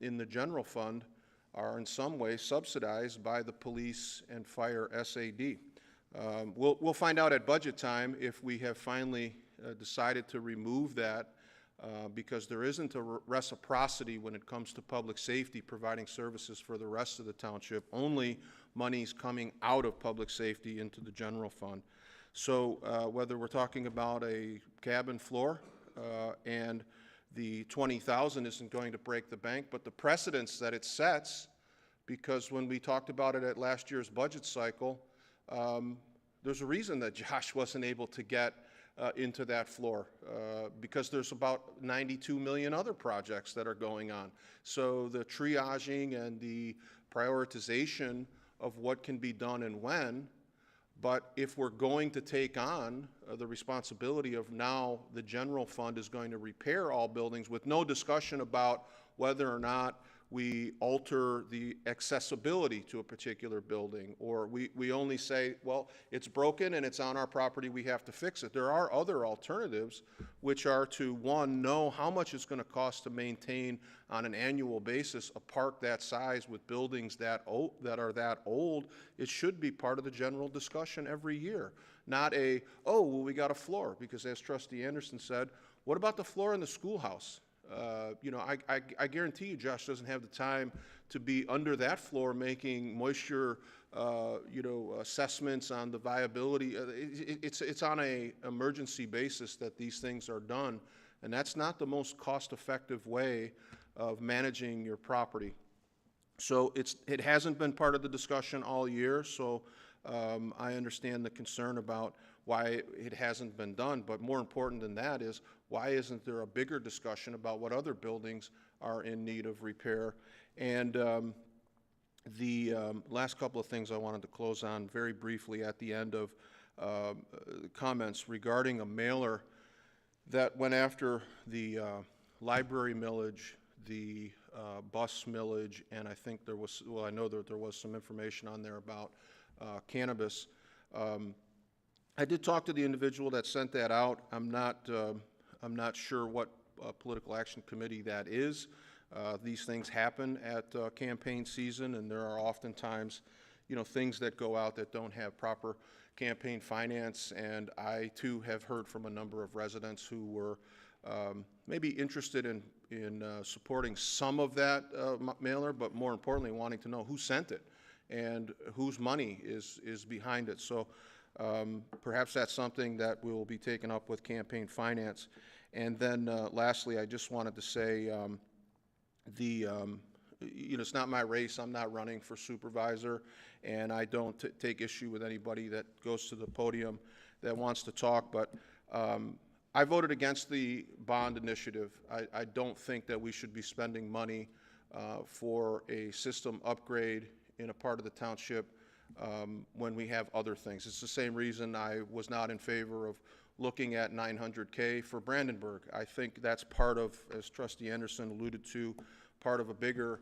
in the general fund are in some way subsidized by the police and fire SAD. We'll find out at budget time if we have finally decided to remove that, because there isn't a reciprocity when it comes to public safety providing services for the rest of the township, only monies coming out of public safety into the general fund. So whether we're talking about a cabin floor and the $20,000 isn't going to break the bank, but the precedence that it sets, because when we talked about it at last year's budget cycle, there's a reason that Josh wasn't able to get into that floor, because there's about 92 million other projects that are going on. So the triaging and the prioritization of what can be done and when. But if we're going to take on the responsibility of now the general fund is going to repair all buildings with no discussion about whether or not we alter the accessibility to a particular building, or we only say, well, it's broken and it's on our property, we have to fix it. There are other alternatives, which are to, one, know how much it's going to cost to maintain on an annual basis a park that size with buildings that are that old. It should be part of the general discussion every year, not a, oh, well, we got a floor, because as Trustee Anderson said, what about the floor in the schoolhouse? You know, I guarantee you Josh doesn't have the time to be under that floor making moisture, you know, assessments on the viability. It's on a emergency basis that these things are done, and that's not the most cost-effective way of managing your property. So it hasn't been part of the discussion all year, so I understand the concern about why it hasn't been done, but more important than that is, why isn't there a bigger discussion about what other buildings are in need of repair? And the last couple of things I wanted to close on very briefly at the end of comments regarding a mailer that went after the library millage, the bus millage, and I think there was, well, I know that there was some information on there about cannabis. I did talk to the individual that sent that out. I'm not sure what political action committee that is. These things happen at campaign season, and there are oftentimes, you know, things that go out that don't have proper campaign finance. And I too have heard from a number of residents who were maybe interested in supporting some of that mailer, but more importantly, wanting to know who sent it and whose money is behind it. So perhaps that's something that will be taken up with campaign finance. And then lastly, I just wanted to say, you know, it's not my race. I'm not running for supervisor, and I don't take issue with anybody that goes to the podium that wants to talk, but I voted against the bond initiative. I don't think that we should be spending money for a system upgrade in a part of the township when we have other things. It's the same reason I was not in favor of looking at $900K for Brandenburg. I think that's part of, as Trustee Anderson alluded to, part of a bigger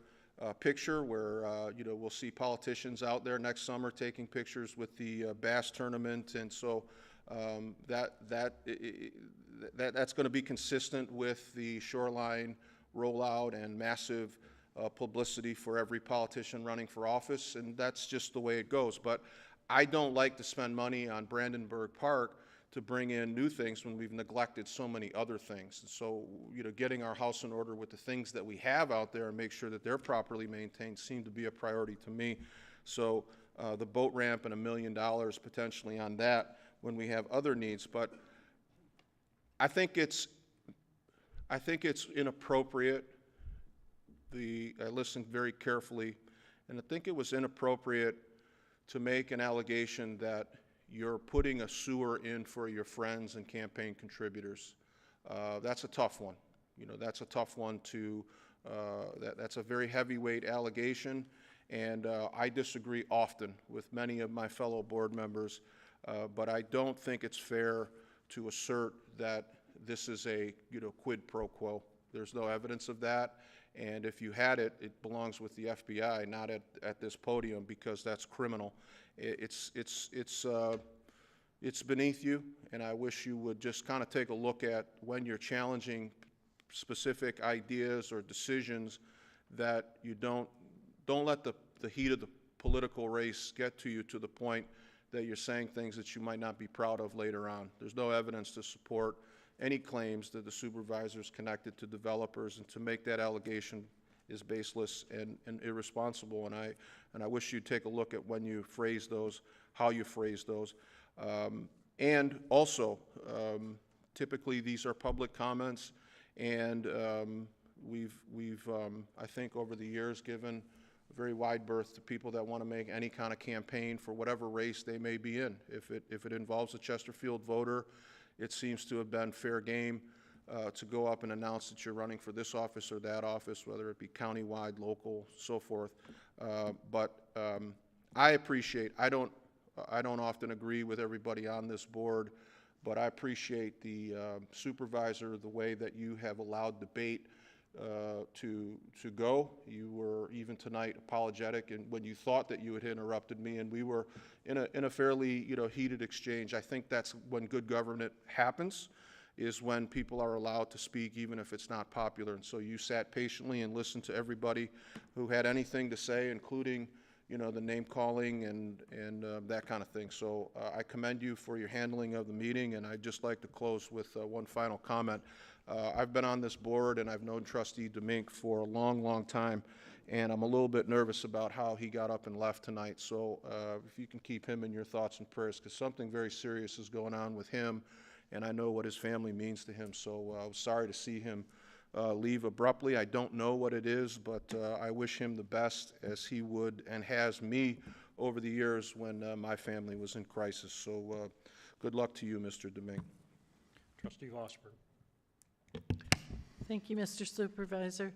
picture where you know, we'll see politicians out there next summer taking pictures with the bass tournament, and so that's going to be consistent with the shoreline rollout and massive publicity for every politician running for office, and that's just the way it goes. But I don't like to spend money on Brandenburg Park to bring in new things when we've neglected so many other things. And so, you know, getting our house in order with the things that we have out there and make sure that they're properly maintained seem to be a priority to me. So the boat ramp and $1 million potentially on that when we have other needs. But I think it's inappropriate. I listened very carefully, and I think it was inappropriate to make an allegation that you're putting a sewer in for your friends and campaign contributors. That's a tough one. You know, that's a tough one to, that's a very heavyweight allegation, and I disagree often with many of my fellow board members, but I don't think it's fair to assert that this is a, you know, quid pro quo. There's no evidence of that, and if you had it, it belongs with the FBI, not at this podium, because that's criminal. It's beneath you, and I wish you would just kind of take a look at when you're challenging specific ideas or decisions that you don't let the heat of the political race get to you to the point that you're saying things that you might not be proud of later on. There's no evidence to support any claims that the supervisor is connected to developers, and to make that allegation is baseless and irresponsible. And I wish you'd take a look at when you phrase those, how you phrase those. And also, typically these are public comments, and we've I think over the years given a very wide berth to people that want to make any kind of campaign for whatever race they may be in. If it involves a Chesterfield voter, it seems to have been fair game to go up and announce that you're running for this office or that office, whether it be countywide, local, so forth. But I appreciate, I don't often agree with everybody on this board, but I appreciate the supervisor, the way that you have allowed debate to go. You were even tonight apologetic, and when you thought that you had interrupted me, and we were in a fairly heated exchange. I think that's when good government happens, is when people are allowed to speak, even if it's not popular. And so you sat patiently and listened to everybody who had anything to say, including the name calling and that kind of thing. So I commend you for your handling of the meeting, and I'd just like to close with one final comment. I've been on this board, and I've known Trustee Demink for a long, long time, and I'm a little bit nervous about how he got up and left tonight. So if you can keep him in your thoughts and prayers, because something very serious is going on with him, and I know what his family means to him. So I was sorry to see him leave abruptly. I don't know what it is, but I wish him the best, as he would and has me over the years when my family was in crisis. So good luck to you, Mr. Demink. Trustee Lossberg. Thank you, Mr. Supervisor.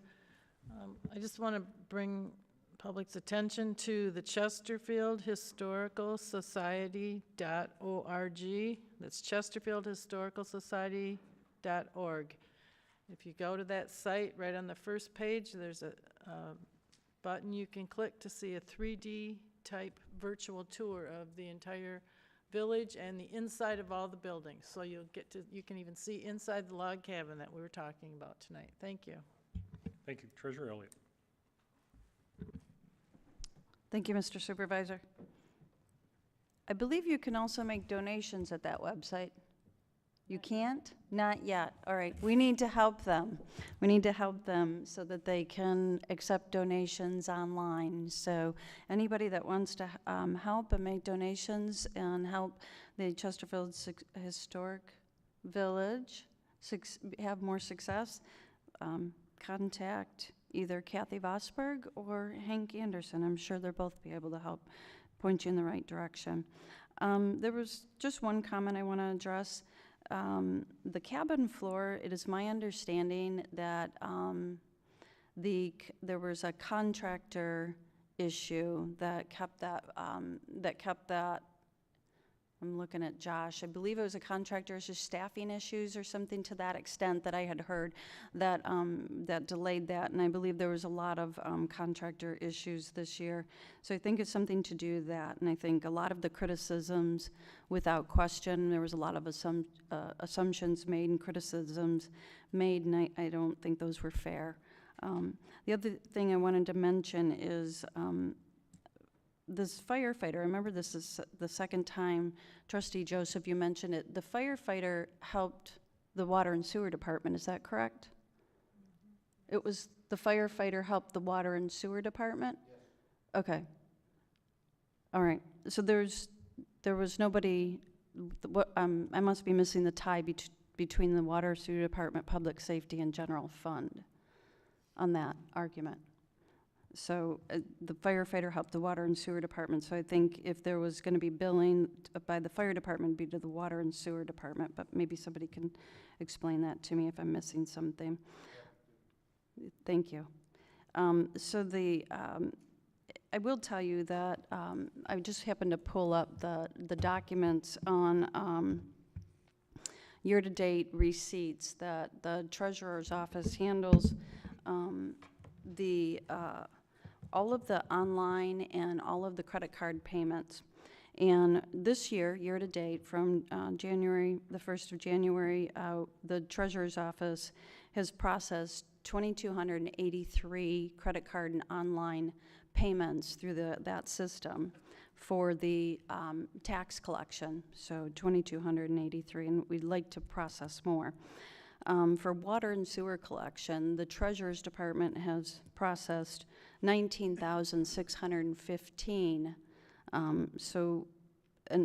I just want to bring public's attention to the Chesterfield Historical Society.org. That's Chesterfield Historical Society.org. If you go to that site, right on the first page, there's a button you can click to see a 3D type virtual tour of the entire village and the inside of all the buildings. So you can even see inside the log cabin that we were talking about tonight. Thank you. Thank you. Treasurer Elliott. Thank you, Mr. Supervisor. I believe you can also make donations at that website. You can't? Not yet. All right. We need to help them. We need to help them so that they can accept donations online. So anybody that wants to help and make donations and help the Chesterfield Historic Village have more success, contact either Kathy Vosberg or Hank Anderson. I'm sure they'll both be able to help point you in the right direction. There was just one comment I want to address. The cabin floor, it is my understanding that there was a contractor issue that kept that, I'm looking at Josh, I believe it was a contractor issue, staffing issues or something to that extent that I had heard that, that delayed that, and I believe there was a lot of contractor issues this year. So I think it's something to do with that, and I think a lot of the criticisms, without question, there was a lot of assumptions made and criticisms made, and I don't think those were fair. The other thing I wanted to mention is this firefighter, I remember this is the second time, Trustee Joseph, you mentioned it. The firefighter helped the water and sewer department, is that correct? It was the firefighter helped the water and sewer department? Yes. Okay. All right. So there was nobody, I must be missing the tie between the water, sewer department, public safety, and general fund on that argument. So the firefighter helped the water and sewer department. So I think if there was going to be billing by the fire department, it'd be to the water and sewer department. But maybe somebody can explain that to me if I'm missing something. Thank you. So I will tell you that I just happened to pull up the documents on year-to-date receipts that the treasurer's office handles. All of the online and all of the credit card payments. And this year, year-to-date, from the 1st of January, the treasurer's office has processed 2,283 credit card and online payments through that system for the tax collection, so 2,283, and we'd like to process more. For water and sewer collection, the Treasurer's Department has processed 19,615. So, a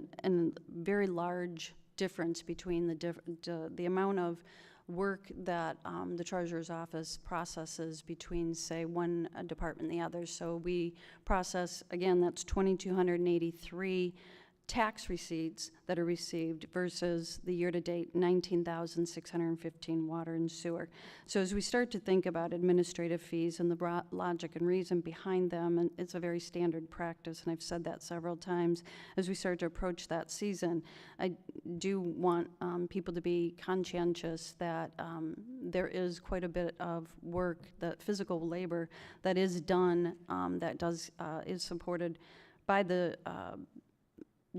very large difference between the amount of work that the Treasurer's Office processes between, say, one department and the other. So we process, again, that's 2,283 tax receipts that are received versus the year-to-date 19,615 water and sewer. So as we start to think about administrative fees and the logic and reason behind them, and it's a very standard practice, and I've said that several times, as we start to approach that season, I do want people to be conscientious that there is quite a bit of work, that physical labor that is done, is supported by the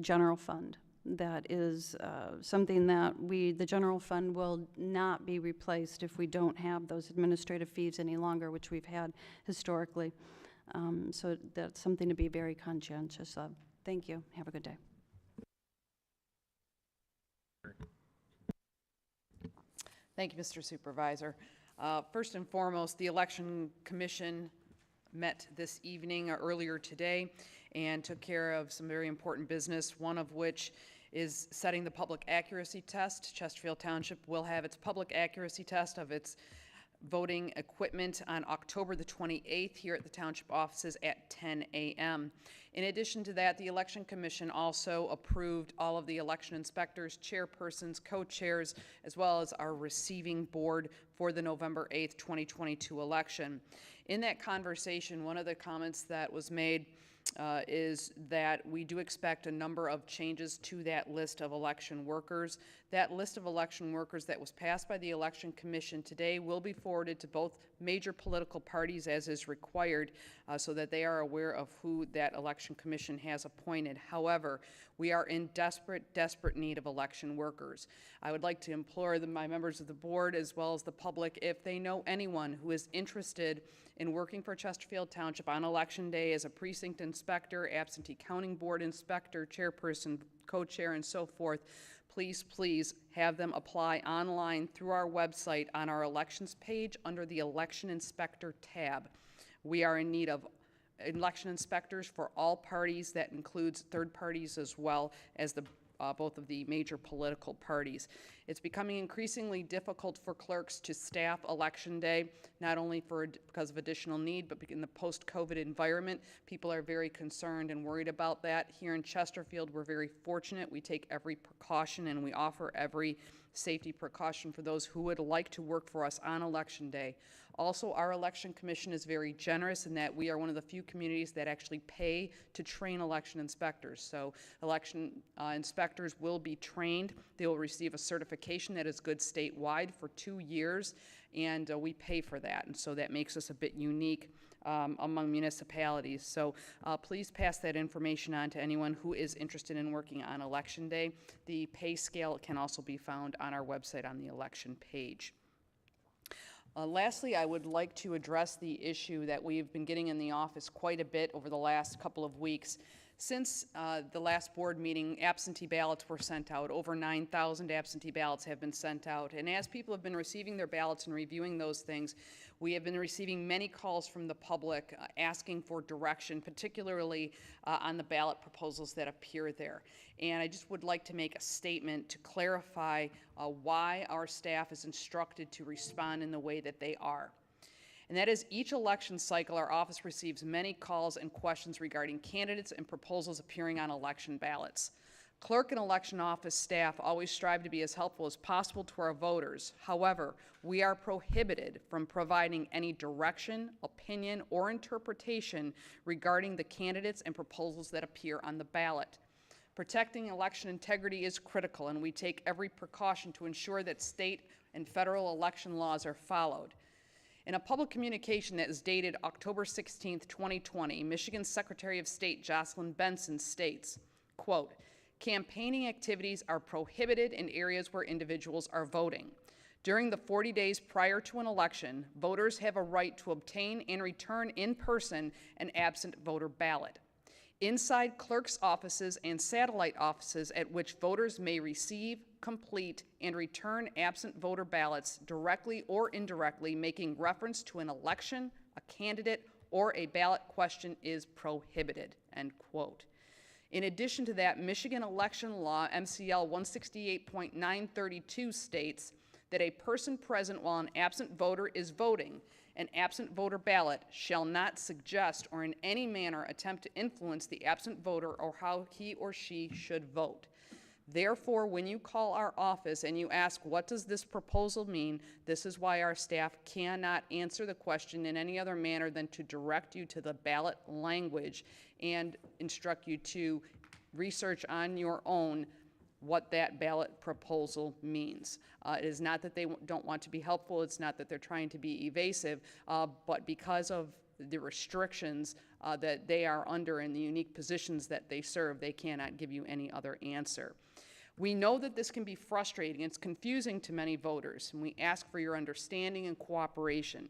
general fund. That is something that the general fund will not be replaced if we don't have those administrative fees any longer, which we've had historically. So that's something to be very conscientious of. Thank you. Have a good day. Thank you, Mr. Supervisor. First and foremost, the Election Commission met this evening or earlier today and took care of some very important business, one of which is setting the public accuracy test. Chesterfield Township will have its public accuracy test of its voting equipment on October the 28th here at the Township offices at 10 a.m. In addition to that, the Election Commission also approved all of the election inspectors, chairpersons, co-chairs, as well as our receiving board for the November 8th, 2022 election. In that conversation, one of the comments that was made is that we do expect a number of changes to that list of election workers. That list of election workers that was passed by the Election Commission today will be forwarded to both major political parties as is required so that they are aware of who that Election Commission has appointed. However, we are in desperate need of election workers. I would like to implore my members of the board as well as the public, if they know anyone who is interested in working for Chesterfield Township on Election Day as a precinct inspector, absentee counting board inspector, chairperson, co-chair, and so forth, please have them apply online through our website on our elections page under the Election Inspector tab. We are in need of election inspectors for all parties. That includes third parties as well as both of the major political parties. It's becoming increasingly difficult for clerks to staff Election Day, not only because of additional need, but in the post-COVID environment. People are very concerned and worried about that. Here in Chesterfield, we're very fortunate. We take every precaution and we offer every safety precaution for those who would like to work for us on Election Day. Also, our Election Commission is very generous in that we are one of the few communities that actually pay to train election inspectors. So election inspectors will be trained. They will receive a certification that is good statewide for 2 years, and we pay for that. And so that makes us a bit unique among municipalities. So please pass that information on to anyone who is interested in working on Election Day. The pay scale can also be found on our website on the election page. Lastly, I would like to address the issue that we've been getting in the office quite a bit over the last couple of weeks. Since the last board meeting, absentee ballots were sent out. Over 9,000 absentee ballots have been sent out. And as people have been receiving their ballots and reviewing those things, we have been receiving many calls from the public asking for direction, particularly on the ballot proposals that appear there. And I just would like to make a statement to clarify why our staff is instructed to respond in the way that they are. And that is, each election cycle, our office receives many calls and questions regarding candidates and proposals appearing on election ballots. Clerk and election office staff always strive to be as helpful as possible to our voters. However, we are prohibited from providing any direction, opinion, or interpretation regarding the candidates and proposals that appear on the ballot. Protecting election integrity is critical, and we take every precaution to ensure that state and federal election laws are followed. In a public communication that is dated October 16, 2020, Michigan's Secretary of State Jocelyn Benson states, quote, "Campaigning activities are prohibited in areas where individuals are voting. During the 40 days prior to an election, voters have a right to obtain and return in person an absent voter ballot. Inside clerks' offices and satellite offices at which voters may receive, complete, and return absent voter ballots directly or indirectly making reference to an election, a candidate, or a ballot question is prohibited," end quote. In addition to that, Michigan election law MCL 168.932 states that a person present while an absent voter is voting, an absent voter ballot shall not suggest or in any manner attempt to influence the absent voter or how he or she should vote. Therefore, when you call our office and you ask, what does this proposal mean, this is why our staff cannot answer the question in any other manner than to direct you to the ballot language and instruct you to research on your own what that ballot proposal means. It is not that they don't want to be helpful, it's not that they're trying to be evasive, but because of the restrictions that they are under and the unique positions that they serve, they cannot give you any other answer. We know that this can be frustrating. It's confusing to many voters, and we ask for your understanding and cooperation.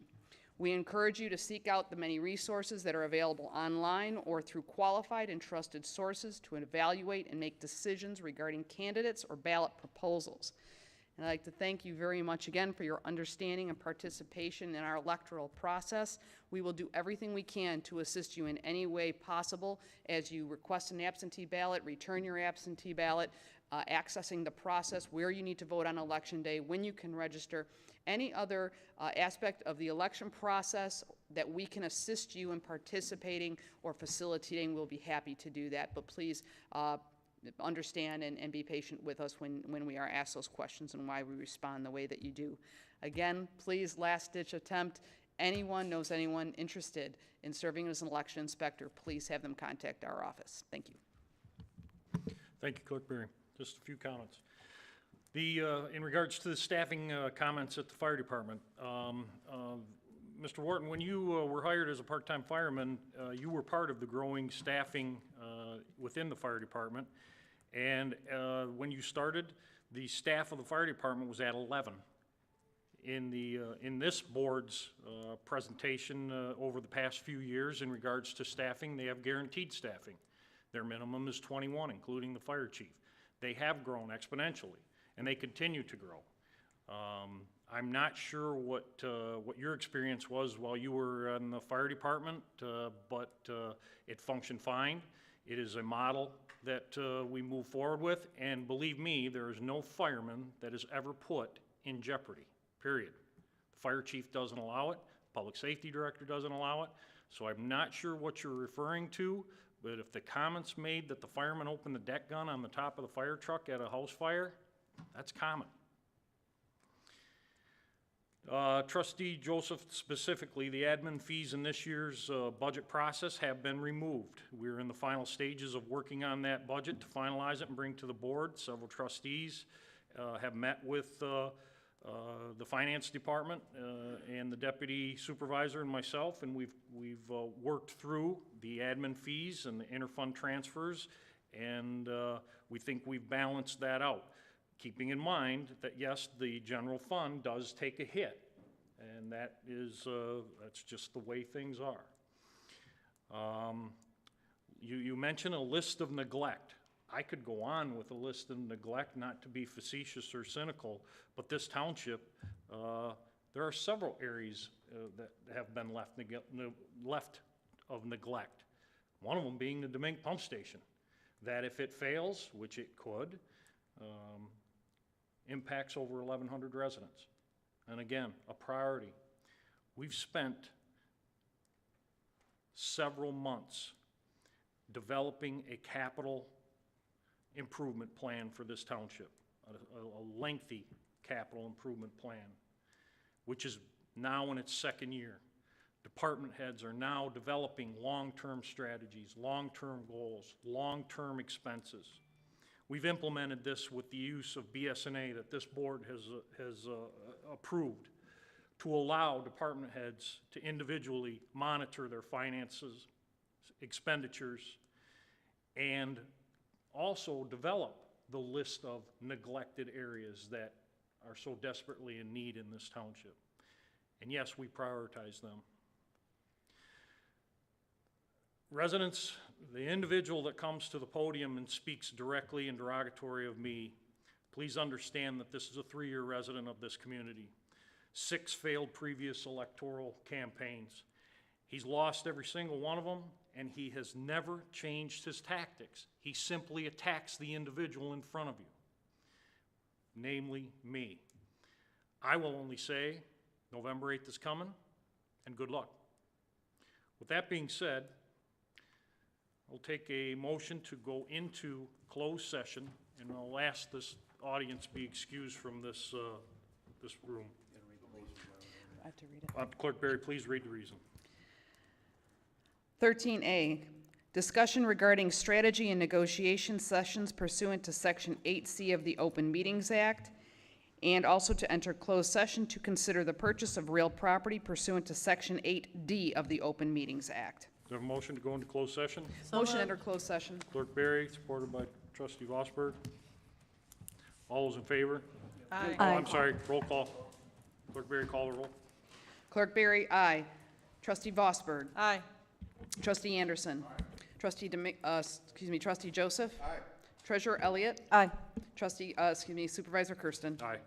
We encourage you to seek out the many resources that are available online or through qualified and trusted sources to evaluate and make decisions regarding candidates or ballot proposals. And I'd like to thank you very much again for your understanding and participation in our electoral process. We will do everything we can to assist you in any way possible as you request an absentee ballot, return your absentee ballot, accessing the process, where you need to vote on Election Day, when you can register, any other aspect of the election process that we can assist you in participating or facilitating, we'll be happy to do that. But please understand and be patient with us when we are asked those questions and why we respond the way that you do. Again, please, last-ditch attempt. Anyone knows anyone interested in serving as an election inspector, please have them contact our office. Thank you. Thank you, Clerk Berry. Just a few comments. In regards to the staffing comments at the fire department, Mr. Wharton, when you were hired as a part-time fireman, you were part of the growing staffing within the fire department. And when you started, the staff of the fire department was at 11. In this board's presentation over the past few years in regards to staffing, they have guaranteed staffing. Their minimum is 21, including the fire chief. They have grown exponentially, and they continue to grow. I'm not sure what your experience was while you were in the fire department, but it functioned fine. It is a model that we move forward with, and believe me, there is no fireman that is ever put in jeopardy, period. The fire chief doesn't allow it, public safety director doesn't allow it, so I'm not sure what you're referring to, but if the comments made that the fireman opened the deck gun on the top of the fire truck at a house fire, that's common. Trustee Joseph, specifically, the admin fees in this year's budget process have been removed. We're in the final stages of working on that budget to finalize it and bring to the board. Several trustees have met with the finance department and the deputy supervisor and myself, and we've worked through the admin fees and the interfund transfers, and we think we've balanced that out, keeping in mind that yes, the general fund does take a hit, and that is that's just the way things are. You mentioned a list of neglect. I could go on with a list of neglect, not to be facetious or cynical, but this township, there are several areas that have been left of neglect. One of them being the Demink pump station, that if it fails, which it could, impacts over 1,100 residents. And again, a priority. We've spent several months developing a capital improvement plan for this township, a lengthy capital improvement plan, which is now in its second year. Department heads are now developing long-term strategies, long-term goals, long-term expenses. We've implemented this with the use of BS&A that this board has approved to allow department heads to individually monitor their finances, expenditures, and also develop the list of neglected areas that are so desperately in need in this township. And yes, we prioritize them. Residents, the individual that comes to the podium and speaks directly and derogatory of me, please understand that this is a 3-year resident of this community. 6 failed previous electoral campaigns. He's lost every single one of them, and he has never changed his tactics. He simply attacks the individual in front of you, namely me. I will only say, November 8th is coming, and good luck. With that being said, I'll take a motion to go into closed session, and I'll ask this audience be excused from this, this room. I have to read it. Clerk Berry, please read the reason. 13A, discussion regarding strategy and negotiation sessions pursuant to Section 8C of the Open Meetings Act, and also to enter closed session to consider the purchase of real property pursuant to Section 8D of the Open Meetings Act. Is there a motion to go into closed session? Motion to enter closed session. Clerk Berry, supported by Trustee Vosberg. All those in favor? Aye. Oh, I'm sorry, roll call. Clerk Berry, call the roll. Clerk Berry, aye. Trustee Vosberg. Aye. Trustee Anderson. Trustee Trustee Joseph. Aye. Treasurer Elliott. Aye. Supervisor Kersten. Aye.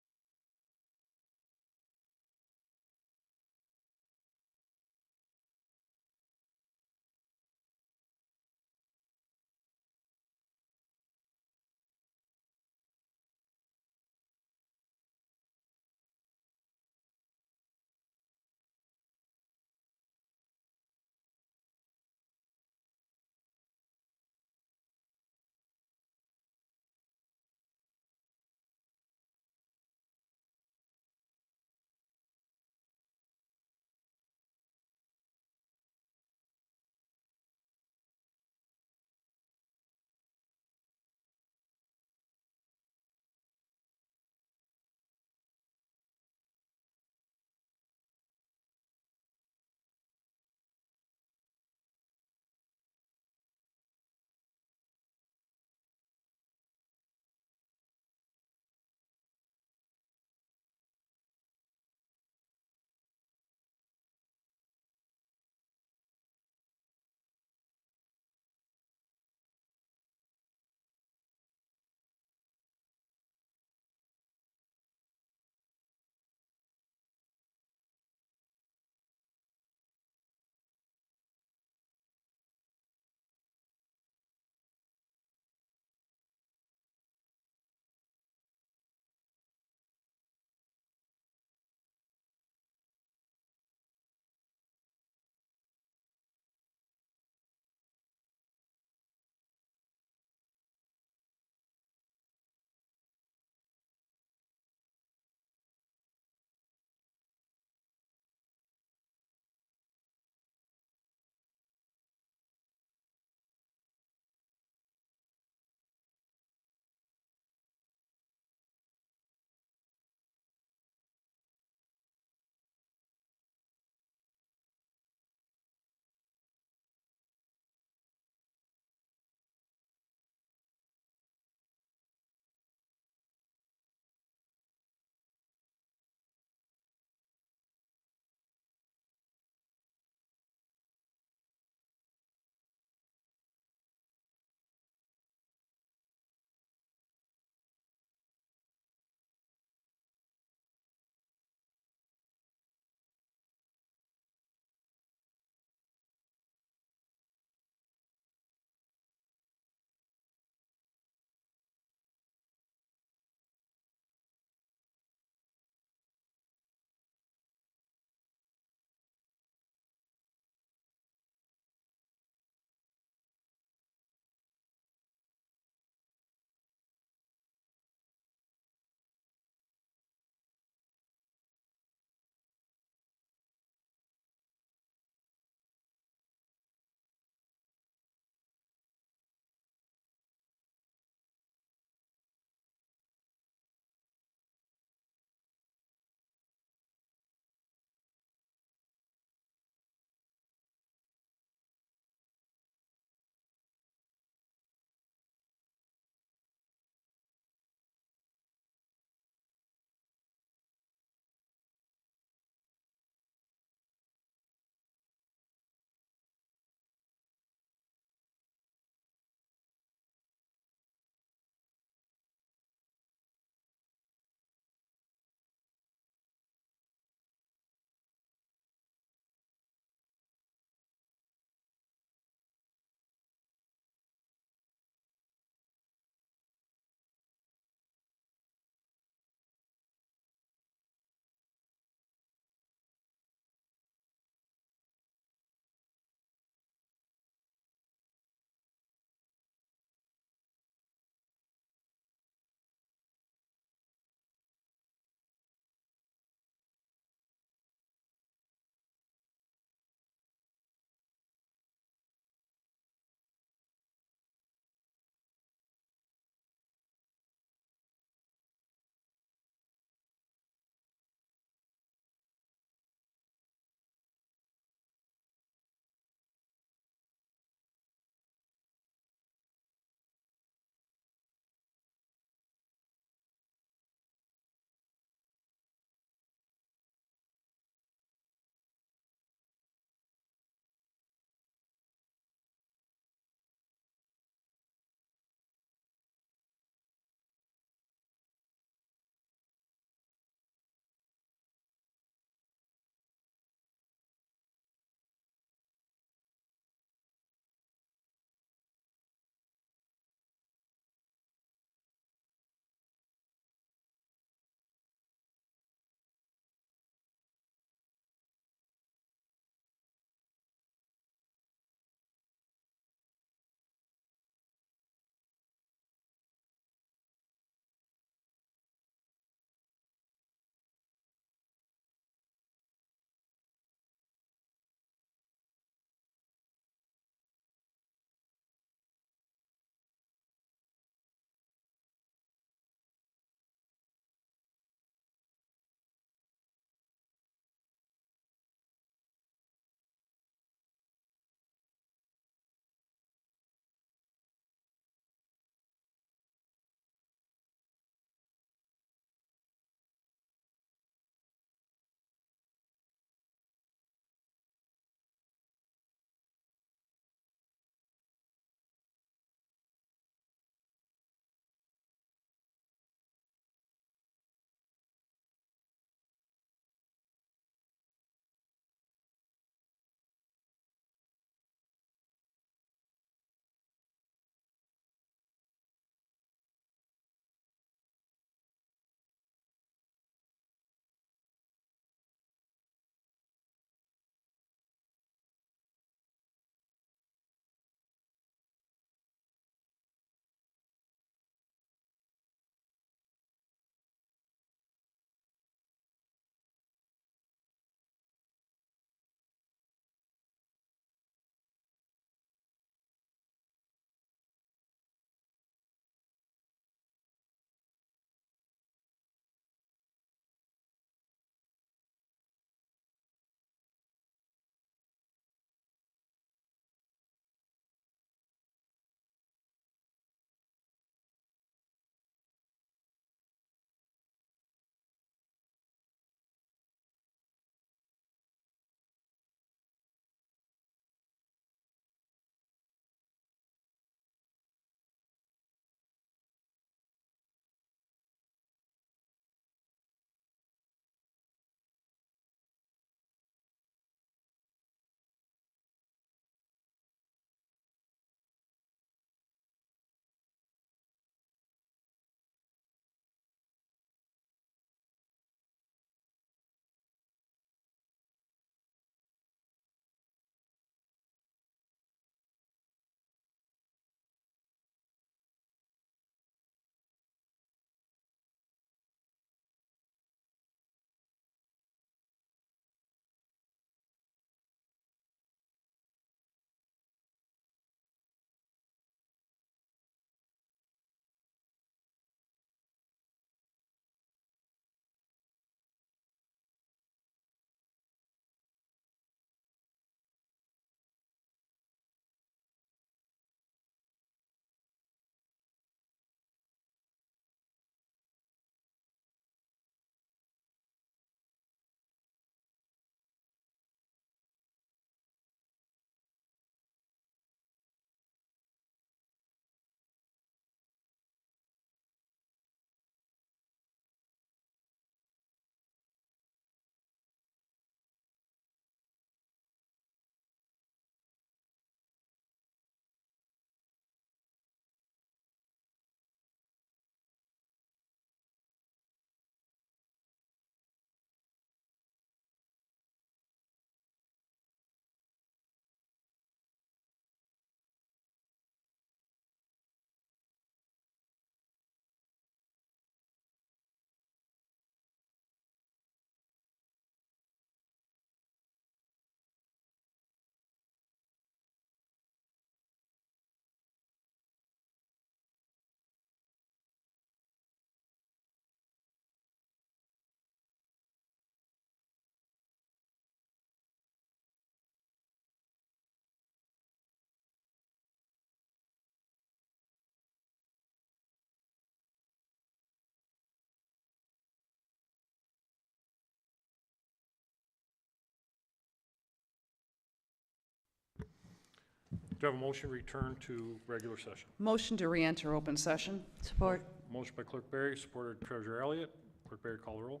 Do I have a motion to return to regular session? Motion to re-enter open session. Support. Motion by Clerk Berry, supported Treasurer Elliott. Clerk Berry, call the roll.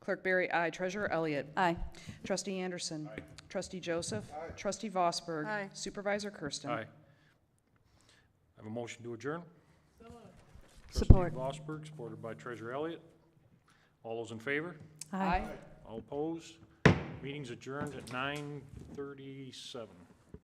Clerk Berry, aye. Treasurer Elliott. Aye. Trustee Anderson. Aye. Trustee Joseph. Aye. Trustee Vosberg. Aye. Supervisor Kersten. Aye. I have a motion to adjourn. Support. Trustee Vosberg, supported by Treasurer Elliott. All those in favor? Aye. All opposed? Meeting's adjourned at 9:37.